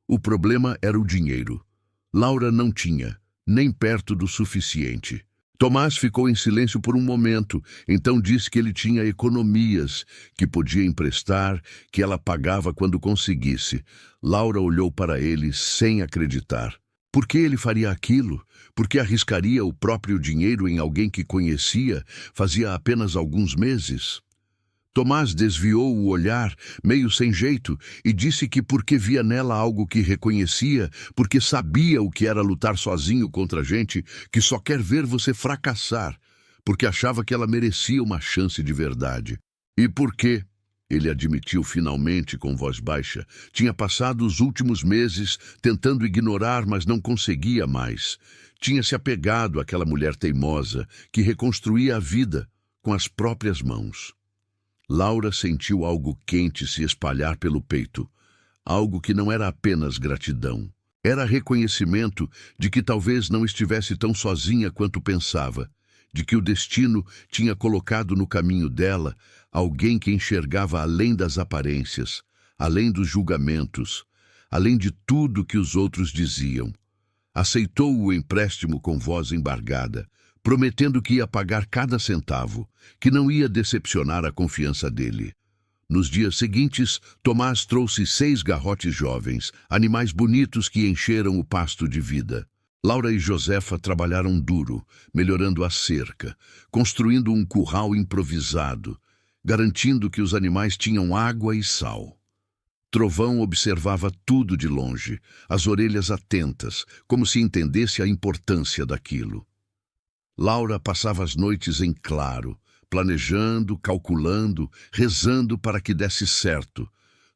O problema era o dinheiro. Laura não tinha, nem perto do suficiente. Tomás ficou em silêncio por um momento, então disse que ele tinha economias, que podia emprestar, que ela pagava quando conseguisse. Laura olhou para ele sem acreditar. Por que ele faria aquilo? Por que arriscaria o próprio dinheiro em alguém que conhecia, fazia apenas alguns meses? Tomás desviou o olhar, meio sem jeito, e disse que porque via nela algo que reconhecia, porque sabia o que era lutar sozinho contra gente que só quer ver você fracassar, porque achava que ela merecia uma chance de verdade. E porque, ele admitiu finalmente com voz baixa, tinha passado os últimos meses tentando ignorar, mas não conseguia mais. Tinha se apegado àquela mulher teimosa que reconstruía a vida com as próprias mãos. Laura sentiu algo quente se espalhar pelo peito, algo que não era apenas gratidão. Era reconhecimento de que talvez não estivesse tão sozinha quanto pensava, de que o destino tinha colocado no caminho dela alguém que enxergava além das aparências, além dos julgamentos, além de tudo que os outros diziam. Aceitou o empréstimo com voz embargada, prometendo que ia pagar cada centavo, que não ia decepcionar a confiança dele. Nos dias seguintes, Tomás trouxe 6 garrotes jovens, animais bonitos que encheram o pasto de vida. Laura e Josefa trabalharam duro, melhorando a cerca, construindo um curral improvisado, garantindo que os animais tinham água e sal. Trovão observava tudo de longe, as orelhas atentas, como se entendesse a importância daquilo. Laura passava as noites em claro, planejando, calculando, rezando para que desse certo.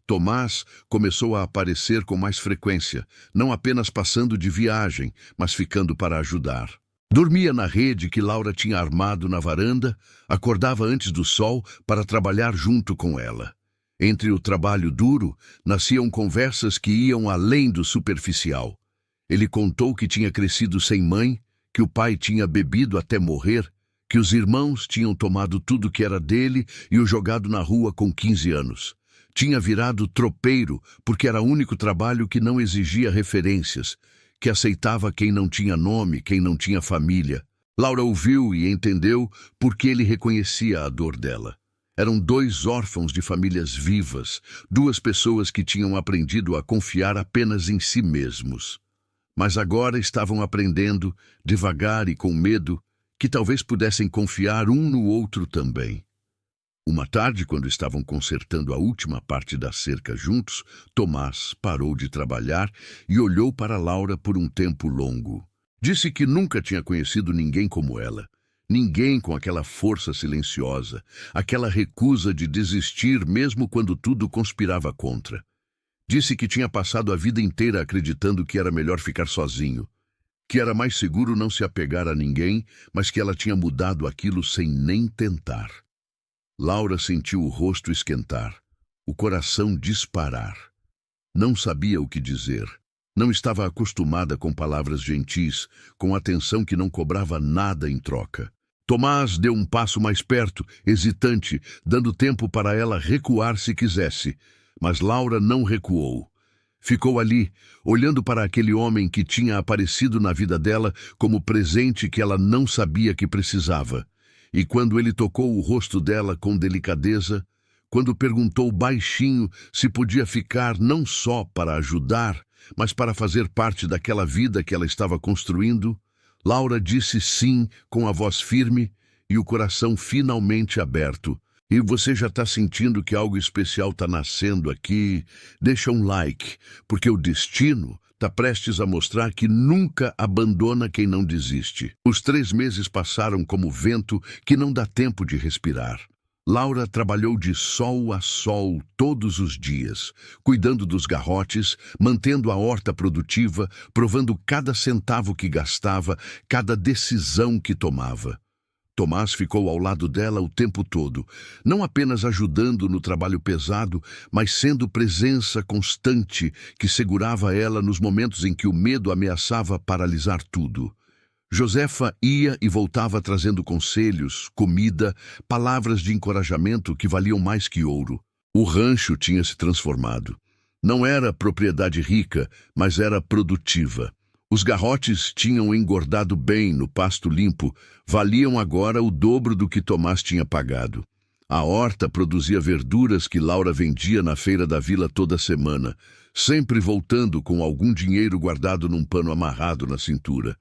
Tomás começou a aparecer com mais frequência, não apenas passando de viagem, mas ficando para ajudar. Dormia na rede que Laura tinha armado na varanda, acordava antes do sol para trabalhar junto com ela. Entre o trabalho duro, nasciam conversas que iam além do superficial. Ele contou que tinha crescido sem mãe, que o pai tinha bebido até morrer, que os irmãos tinham tomado tudo que era dele e o jogado na rua com 15 anos. Tinha virado tropeiro porque era o único trabalho que não exigia referências, que aceitava quem não tinha nome, quem não tinha família. Laura ouviu e entendeu porque ele reconhecia a dor dela. Eram 2 órfãos de famílias vivas, 2 pessoas que tinham aprendido a confiar apenas em si mesmos. mas agora estavam aprendendo, devagar e com medo, que talvez pudessem confiar um no outro também. Uma tarde, quando estavam consertando a última parte da cerca juntos, Tomás parou de trabalhar e olhou para Laura por um tempo longo. Disse que nunca tinha conhecido ninguém como ela. Ninguém com aquela força silenciosa, aquela recusa de desistir mesmo quando tudo conspirava contra. Disse que tinha passado a vida inteira acreditando que era melhor ficar sozinho, que era mais seguro não se apegar a ninguém, mas que ela tinha mudado aquilo sem nem tentar. Laura sentiu o rosto esquentar, o coração disparar. Não sabia o que dizer. Não estava acostumada com palavras gentis, com atenção que não cobrava nada em troca. Tomás deu um passo mais perto, hesitante, dando tempo para ela recuar se quisesse. Mas Laura não recuou. Ficou ali, olhando para aquele homem que tinha aparecido na vida dela como presente que ela não sabia que precisava. E quando ele tocou o rosto dela com delicadeza, quando perguntou baixinho se podia ficar não só para ajudar, mas para fazer parte daquela vida que ela estava construindo, Laura disse sim com a voz firme e o coração finalmente aberto. E você já está sentindo que algo especial está nascendo aqui? Deixa um like, porque o destino está prestes a mostrar que nunca abandona quem não desiste. Os 3 meses passaram como vento que não dá tempo de respirar. Laura trabalhou de sol a sol todos os dias, cuidando dos garrotes, mantendo a horta produtiva, provando cada centavo que gastava, cada decisão que tomava. Tomás ficou ao lado dela o tempo todo, não apenas ajudando no trabalho pesado, mas sendo presença constante que segurava ela nos momentos em que o medo ameaçava paralisar tudo. Josefa ia e voltava trazendo conselhos, comida, palavras de encorajamento que valiam mais que ouro. O rancho tinha se transformado. Não era propriedade rica, mas era produtiva. Os garrotes tinham engordado bem no pasto limpo, valiam agora o dobro do que Tomás tinha pagado. A horta produzia verduras que Laura vendia na feira da vila toda semana, sempre voltando com algum dinheiro guardado num pano amarrado na cintura.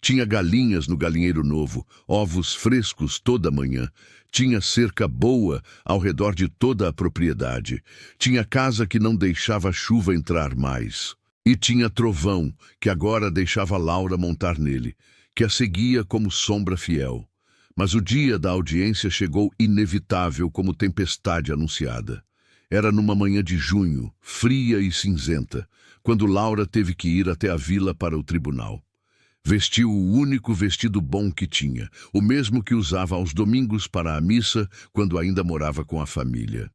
Tinha galinhas no galinheiro novo, ovos frescos toda manhã. Tinha cerca boa ao redor de toda a propriedade. Tinha casa que não deixava a chuva entrar mais. E tinha Trovão, que agora deixava Laura montar nele, que a seguia como sombra fiel. Mas o dia da audiência chegou inevitável como tempestade anunciada. Era numa manhã de junho, fria e cinzenta, quando Laura teve que ir até a vila para o tribunal. Vestiu o único vestido bom que tinha, o mesmo que usava aos domingos para a missa, quando ainda morava com a família.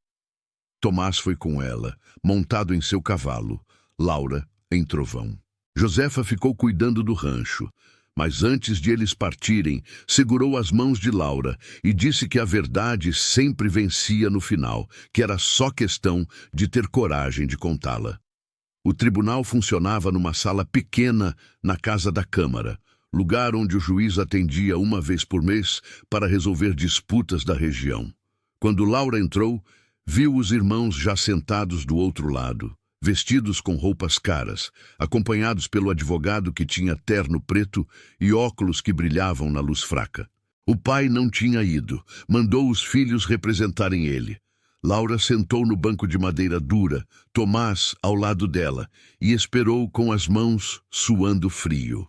Tomás foi com ela, montado em seu cavalo, Laura em Trovão. Josefa ficou cuidando do rancho, mas antes de eles partirem, segurou as mãos de Laura e disse que a verdade sempre vencia no final, que era só questão de ter coragem de contá-la. O tribunal funcionava numa sala pequena na casa da Câmara, lugar onde o juiz atendia uma vez por mês para resolver disputas da região. Quando Laura entrou, viu os irmãos já sentados do outro lado, vestidos com roupas caras, acompanhados pelo advogado que tinha terno preto e óculos que brilhavam na luz fraca. O pai não tinha ido, mandou os filhos representarem ele. Laura sentou no banco de madeira dura, Tomás ao lado dela, e esperou com as mãos suando frio.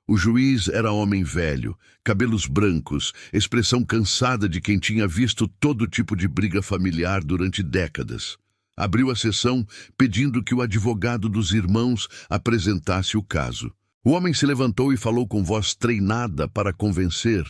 O juiz era homem velho, cabelos brancos, expressão cansada de quem tinha visto todo tipo de briga familiar durante décadas. Abriu a sessão pedindo que o advogado dos irmãos apresentasse o caso. O homem se levantou e falou com voz treinada para convencer,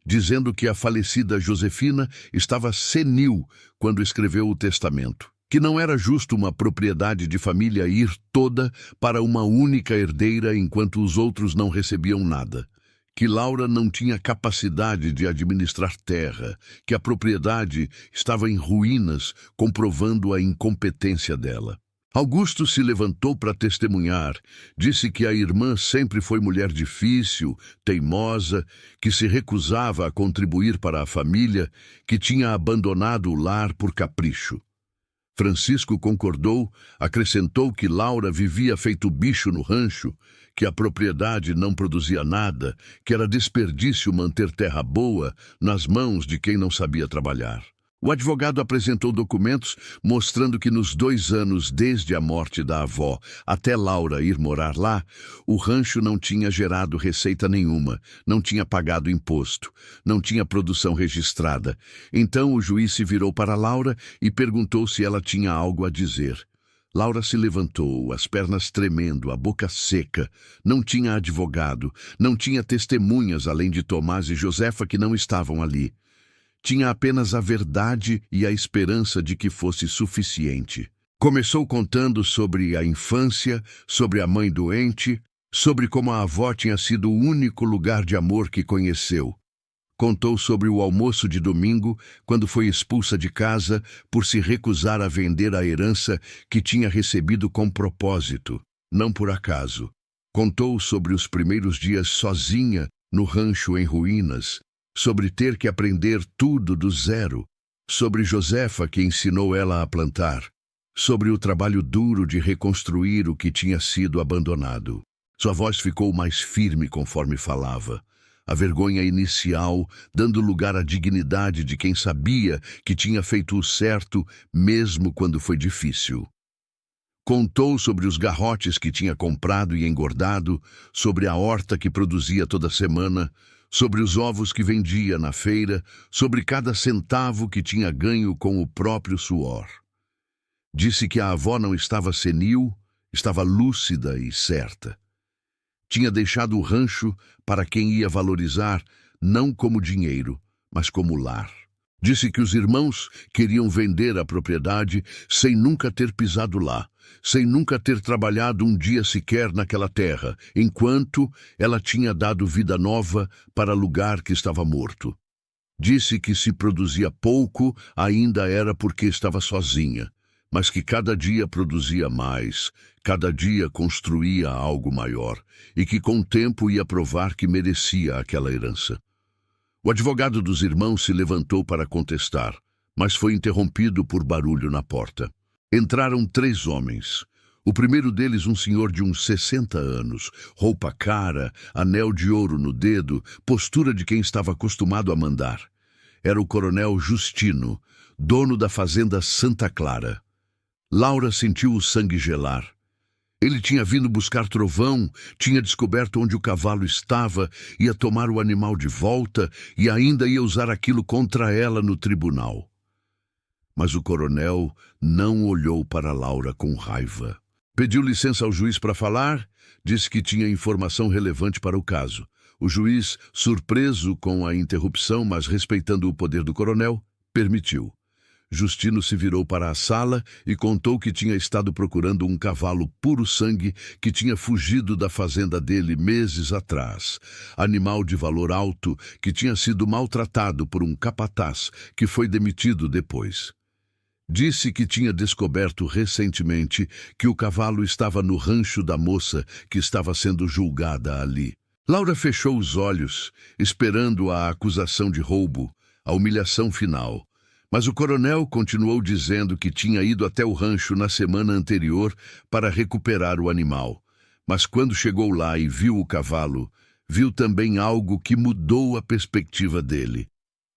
dizendo que a falecida Josefina estava senil quando escreveu o testamento, que não era justo uma propriedade de família ir toda para uma única herdeira enquanto os outros não recebiam nada, que Laura não tinha capacidade de administrar terra, que a propriedade estava em ruínas, comprovando a incompetência dela. Augusto se levantou para testemunhar, disse que a irmã sempre foi mulher difícil, teimosa, que se recusava a contribuir para a família, que tinha abandonado o lar por capricho. Francisco concordou, acrescentou que Laura vivia feito bicho no rancho, que a propriedade não produzia nada, que era desperdício manter terra boa nas mãos de quem não sabia trabalhar. O advogado apresentou documentos mostrando que nos 2 anos desde a morte da avó até Laura ir morar lá, o rancho não tinha gerado receita nenhuma, não tinha pagado imposto, não tinha produção registrada. Então o juiz se virou para Laura e perguntou se ela tinha algo a dizer. Laura se levantou, as pernas tremendo, a boca seca. Não tinha advogado, não tinha testemunhas além de Tomás e Josefa que não estavam ali. Tinha apenas a verdade e a esperança de que fosse suficiente. Começou contando sobre a infância, sobre a mãe doente, sobre como a avó tinha sido o único lugar de amor que conheceu. Contou sobre o almoço de domingo, quando foi expulsa de casa por se recusar a vender a herança que tinha recebido com propósito, não por acaso. Contou sobre os primeiros dias sozinha no rancho em ruínas, sobre ter que aprender tudo do zero, sobre Josefa que ensinou ela a plantar, sobre o trabalho duro de reconstruir o que tinha sido abandonado. Sua voz ficou mais firme conforme falava. A vergonha inicial, dando lugar à dignidade de quem sabia que tinha feito o certo, mesmo quando foi difícil. Contou sobre os garrotes que tinha comprado e engordado, sobre a horta que produzia toda semana, sobre os ovos que vendia na feira, sobre cada centavo que tinha ganho com o próprio suor. Disse que a avó não estava senil, estava lúcida e certa. Tinha deixado o rancho para quem ia valorizar, não como dinheiro, mas como lar. Disse que os irmãos queriam vender a propriedade sem nunca ter pisado lá, sem nunca ter trabalhado um dia sequer naquela terra, enquanto ela tinha dado vida nova para lugar que estava morto. Disse que se produzia pouco, ainda era porque estava sozinha, mas que cada dia produzia mais, cada dia construía algo maior, e que com o tempo ia provar que merecia aquela herança. O advogado dos irmãos se levantou para contestar, mas foi interrompido por barulho na porta. Entraram 3 homens. O primeiro deles, um senhor de uns 60 anos, roupa cara, anel de ouro no dedo, postura de quem estava acostumado a mandar. Era o coronel Justino, dono da fazenda Santa Clara. Laura sentiu o sangue gelar. Ele tinha vindo buscar trovão, tinha descoberto onde o cavalo estava, ia tomar o animal de volta e ainda ia usar aquilo contra ela no tribunal. Mas o coronel não olhou para Laura com raiva. Pediu licença ao juiz para falar, disse que tinha informação relevante para o caso. O juiz, surpreso com a interrupção, mas respeitando o poder do coronel, permitiu. Justino se virou para a sala e contou que tinha estado procurando um cavalo puro sangue que tinha fugido da fazenda dele meses atrás. Animal de valor alto que tinha sido maltratado por um capataz que foi demitido depois. Disse que tinha descoberto recentemente que o cavalo estava no rancho da moça que estava sendo julgada ali. Laura fechou os olhos, esperando a acusação de roubo, a humilhação final. Mas o coronel continuou dizendo que tinha ido até o rancho na semana anterior para recuperar o animal. Mas quando chegou lá e viu o cavalo, viu também algo que mudou a perspectiva dele.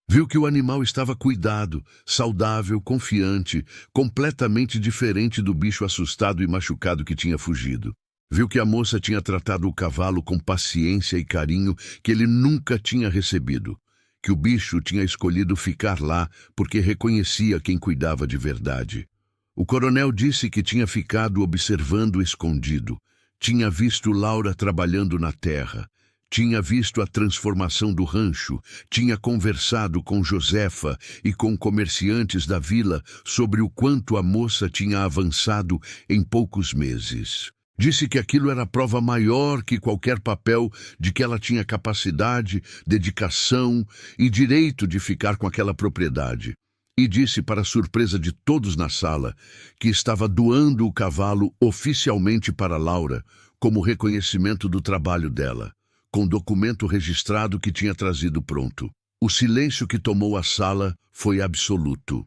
Viu que o animal estava cuidado, saudável, confiante, completamente diferente do bicho assustado e machucado que tinha fugido. Viu que a moça tinha tratado o cavalo com paciência e carinho que ele nunca tinha recebido. Que o bicho tinha escolhido ficar lá porque reconhecia quem cuidava de verdade. O coronel disse que tinha ficado observando escondido. Tinha visto Laura trabalhando na terra. Tinha visto a transformação do rancho. Tinha conversado com Josefa e com comerciantes da vila sobre o quanto a moça tinha avançado em poucos meses. Disse que aquilo era prova maior que qualquer papel de que ela tinha capacidade, dedicação e direito de ficar com aquela propriedade. E disse, para surpresa de todos na sala, que estava doando o cavalo oficialmente para Laura, como reconhecimento do trabalho dela, com documento registrado que tinha trazido pronto. O silêncio que tomou a sala foi absoluto.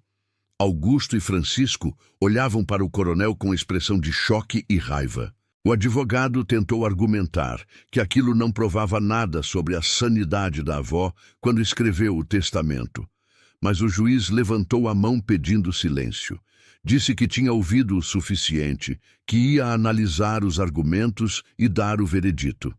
Augusto e Francisco olhavam para o coronel com expressão de choque e raiva. O advogado tentou argumentar que aquilo não provava nada sobre a sanidade da avó quando escreveu o testamento, mas o juiz levantou a mão pedindo silêncio. Disse que tinha ouvido o suficiente, que ia analisar os argumentos e dar o veredito.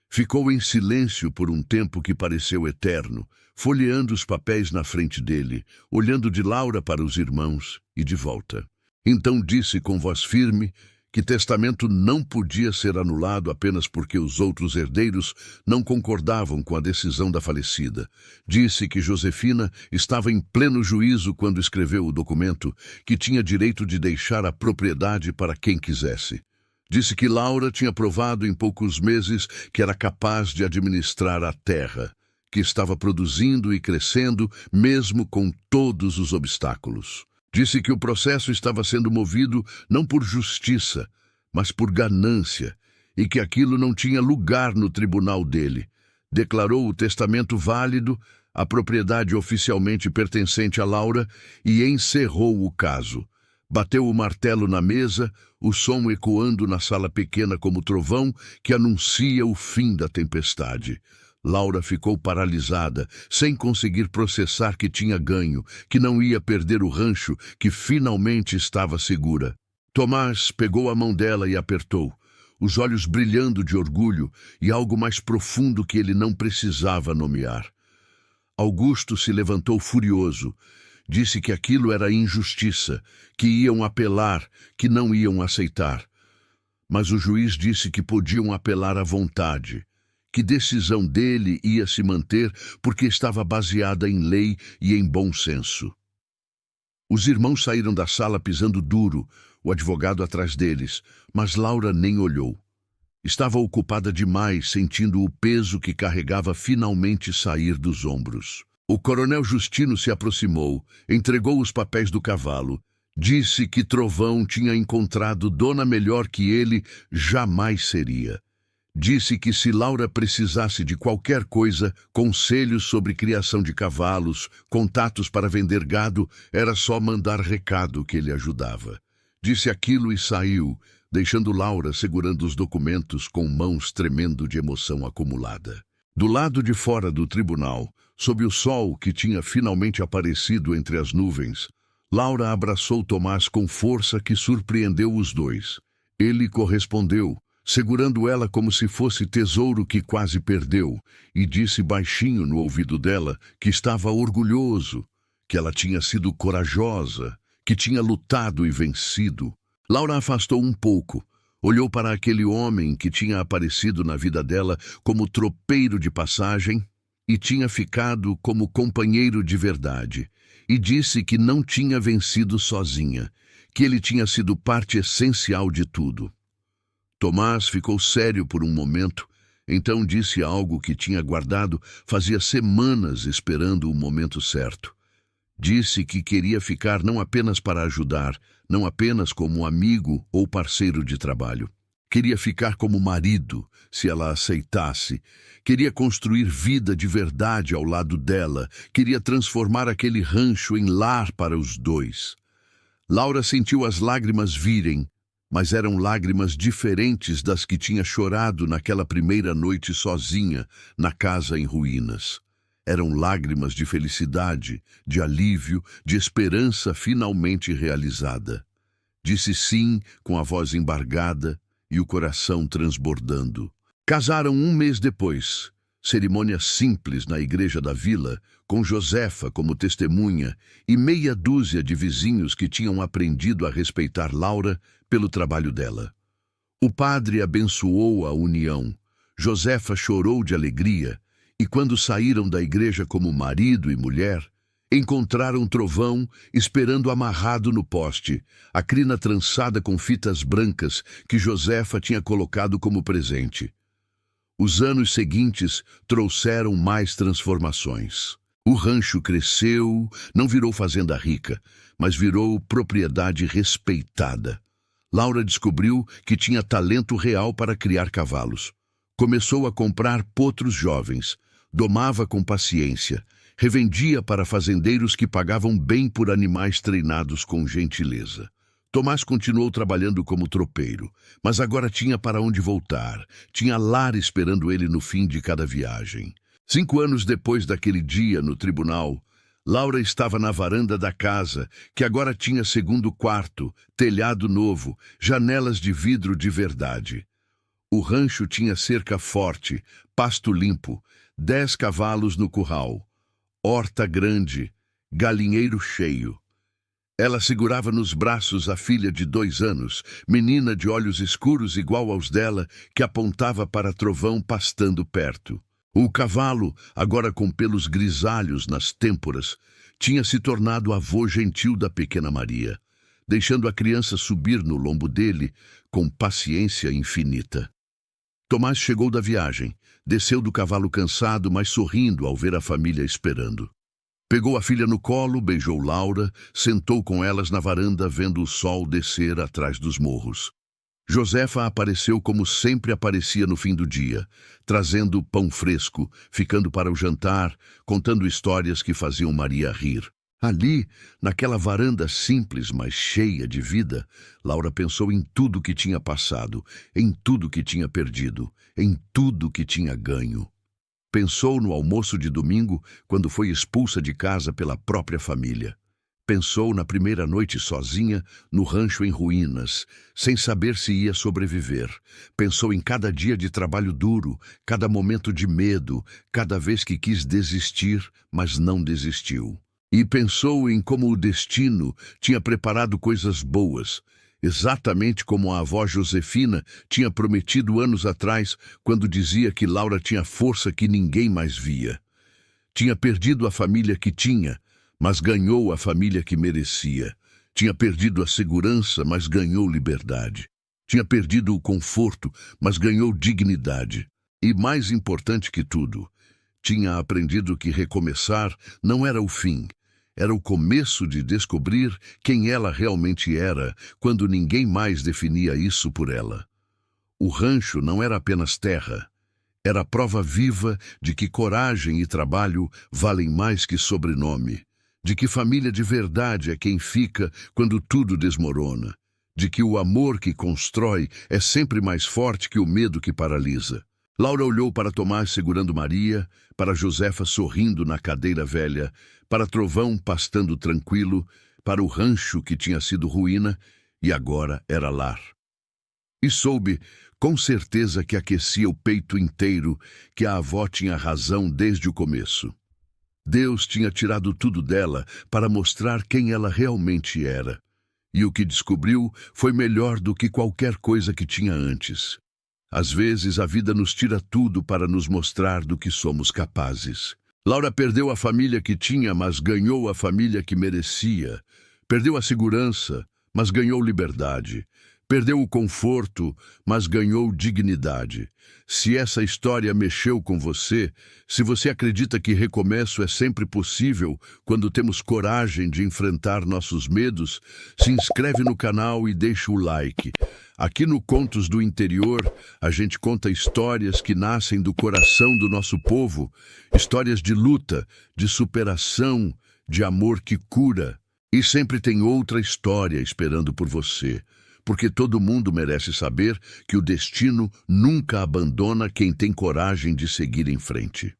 Ficou em silêncio por um tempo que pareceu eterno, folheando os papéis na frente dele, olhando de Laura para os irmãos e de volta. Então disse com voz firme que testamento não podia ser anulado apenas porque os outros herdeiros não concordavam com a decisão da falecida. Disse que Josefina estava em pleno juízo quando escreveu o documento, que tinha direito de deixar a propriedade para quem quisesse. Disse que Laura tinha provado em poucos meses que era capaz de administrar a terra, que estava produzindo e crescendo mesmo com todos os obstáculos. Disse que o processo estava sendo movido não por justiça, mas por ganância, e que aquilo não tinha lugar no tribunal dele. Declarou o testamento válido, a propriedade oficialmente pertencente a Laura, e encerrou o caso. Bateu o martelo na mesa, o som ecoando na sala pequena como trovão que anuncia o fim da tempestade. Laura ficou paralisada, sem conseguir processar que tinha ganho, que não ia perder o rancho, que finalmente estava segura. Tomás pegou a mão dela e apertou, os olhos brilhando de orgulho e algo mais profundo que ele não precisava nomear. Augusto se levantou furioso. Disse que aquilo era injustiça, que iam apelar, que não iam aceitar. Mas o juiz disse que podiam apelar à vontade, que decisão dele ia se manter porque estava baseada em lei e em bom senso. Os irmãos saíram da sala pisando duro, o advogado atrás deles, mas Laura nem olhou. Estava ocupada demais, sentindo o peso que carregava finalmente sair dos ombros. O coronel Justino se aproximou, entregou os papéis do cavalo. Disse que Trovão tinha encontrado dona melhor que ele jamais seria. Disse que se Laura precisasse de qualquer coisa, conselhos sobre criação de cavalos, contatos para vender gado, era só mandar recado que ele ajudava. Disse aquilo e saiu, deixando Laura segurando os documentos com mãos tremendo de emoção acumulada. Do lado de fora do tribunal, sob o sol que tinha finalmente aparecido entre as nuvens, Laura abraçou Tomás com força que surpreendeu os dois. Ele correspondeu, segurando ela como se fosse tesouro que quase perdeu, e disse baixinho no ouvido dela que estava orgulhoso, que ela tinha sido corajosa, que tinha lutado e vencido. Laura afastou um pouco, olhou para aquele homem que tinha aparecido na vida dela como tropeiro de passagem e tinha ficado como companheiro de verdade, e disse que não tinha vencido sozinha, que ele tinha sido parte essencial de tudo. Tomás ficou sério por um momento, então disse algo que tinha guardado fazia semanas esperando o momento certo. Disse que queria ficar não apenas para ajudar, não apenas como amigo ou parceiro de trabalho. Queria ficar como marido, se ela aceitasse. Queria construir vida de verdade ao lado dela. Queria transformar aquele rancho em lar para os dois. Laura sentiu as lágrimas virem, mas eram lágrimas diferentes das que tinha chorado naquela primeira noite sozinha, na casa em ruínas. Eram lágrimas de felicidade, de alívio, de esperança finalmente realizada. Disse sim com a voz embargada e o coração transbordando. Casaram um mês depois. Cerimônia simples na igreja da vila, com Josefa como testemunha e meia dúzia de vizinhos que tinham aprendido a respeitar Laura pelo trabalho dela. O padre abençoou a união. Josefa chorou de alegria e quando saíram da igreja como marido e mulher, encontraram Trovão esperando amarrado no poste, a crina trançada com fitas brancas que Josefa tinha colocado como presente. Os anos seguintes trouxeram mais transformações. O rancho cresceu, não virou fazenda rica, mas virou propriedade respeitada. Laura descobriu que tinha talento real para criar cavalos. Começou a comprar potros jovens, domava com paciência, revendia para fazendeiros que pagavam bem por animais treinados com gentileza. Tomás continuou trabalhando como tropeiro, mas agora tinha para onde voltar. Tinha lar esperando ele no fim de cada viagem. 5 anos depois daquele dia no tribunal, Laura estava na varanda da casa, que agora tinha segundo quarto, telhado novo, janelas de vidro de verdade. O rancho tinha cerca forte, pasto limpo, 10 cavalos no curral, horta grande, galinheiro cheio. Ela segurava nos braços a filha de 2 anos, menina de olhos escuros igual aos dela, que apontava para trovão pastando perto. O cavalo, agora com pelos grisalhos nas têmporas, tinha se tornado avô gentil da pequena Maria, deixando a criança subir no lombo dele com paciência infinita. Tomás chegou da viagem, desceu do cavalo cansado, mas sorrindo ao ver a família esperando. Pegou a filha no colo, beijou Laura, sentou com elas na varanda vendo o sol descer atrás dos morros. Josefa apareceu como sempre aparecia no fim do dia, trazendo pão fresco, ficando para o jantar, contando histórias que faziam Maria rir. Ali, naquela varanda simples, mas cheia de vida, Laura pensou em tudo que tinha passado, em tudo que tinha perdido, em tudo que tinha ganho. Pensou no almoço de domingo, quando foi expulsa de casa pela própria família. Pensou na primeira noite sozinha, no rancho em ruínas, sem saber se ia sobreviver. Pensou em cada dia de trabalho duro, cada momento de medo, cada vez que quis desistir, mas não desistiu. E pensou em como o destino tinha preparado coisas boas, exatamente como a avó Josefina tinha prometido anos atrás, quando dizia que Laura tinha força que ninguém mais via. Tinha perdido a família que tinha, mas ganhou a família que merecia. Tinha perdido a segurança, mas ganhou liberdade. Tinha perdido o conforto, mas ganhou dignidade. E mais importante que tudo, tinha aprendido que recomeçar não era o fim. Era o começo de descobrir quem ela realmente era, quando ninguém mais definia isso por ela. O rancho não era apenas terra. Era a prova viva de que coragem e trabalho valem mais que sobrenome. De que família de verdade é quem fica quando tudo desmorona. De que o amor que constrói é sempre mais forte que o medo que paralisa. Laura olhou para Tomás segurando Maria, para Josefa sorrindo na cadeira velha, para Trovão pastando tranquilo, para o rancho que tinha sido ruína e agora era lar. E soube, com certeza, que aquecia o peito inteiro, que a avó tinha razão desde o começo. Deus tinha tirado tudo dela para mostrar quem ela realmente era. E o que descobriu foi melhor do que qualquer coisa que tinha antes. Às vezes a vida nos tira tudo para nos mostrar do que somos capazes. Laura perdeu a família que tinha, mas ganhou a família que merecia. Perdeu a segurança, mas ganhou liberdade. Perdeu o conforto, mas ganhou dignidade. Se essa história mexeu com você, se você acredita que recomeço é sempre possível quando temos coragem de enfrentar nossos medos, se inscreve no canal e deixa o like. Aqui no Contos do Interior, a gente conta histórias que nascem do coração do nosso povo, histórias de luta, de superação, de amor que cura. E sempre tem outra história esperando por você. Porque todo mundo merece saber que o destino nunca abandona quem tem coragem de seguir em frente.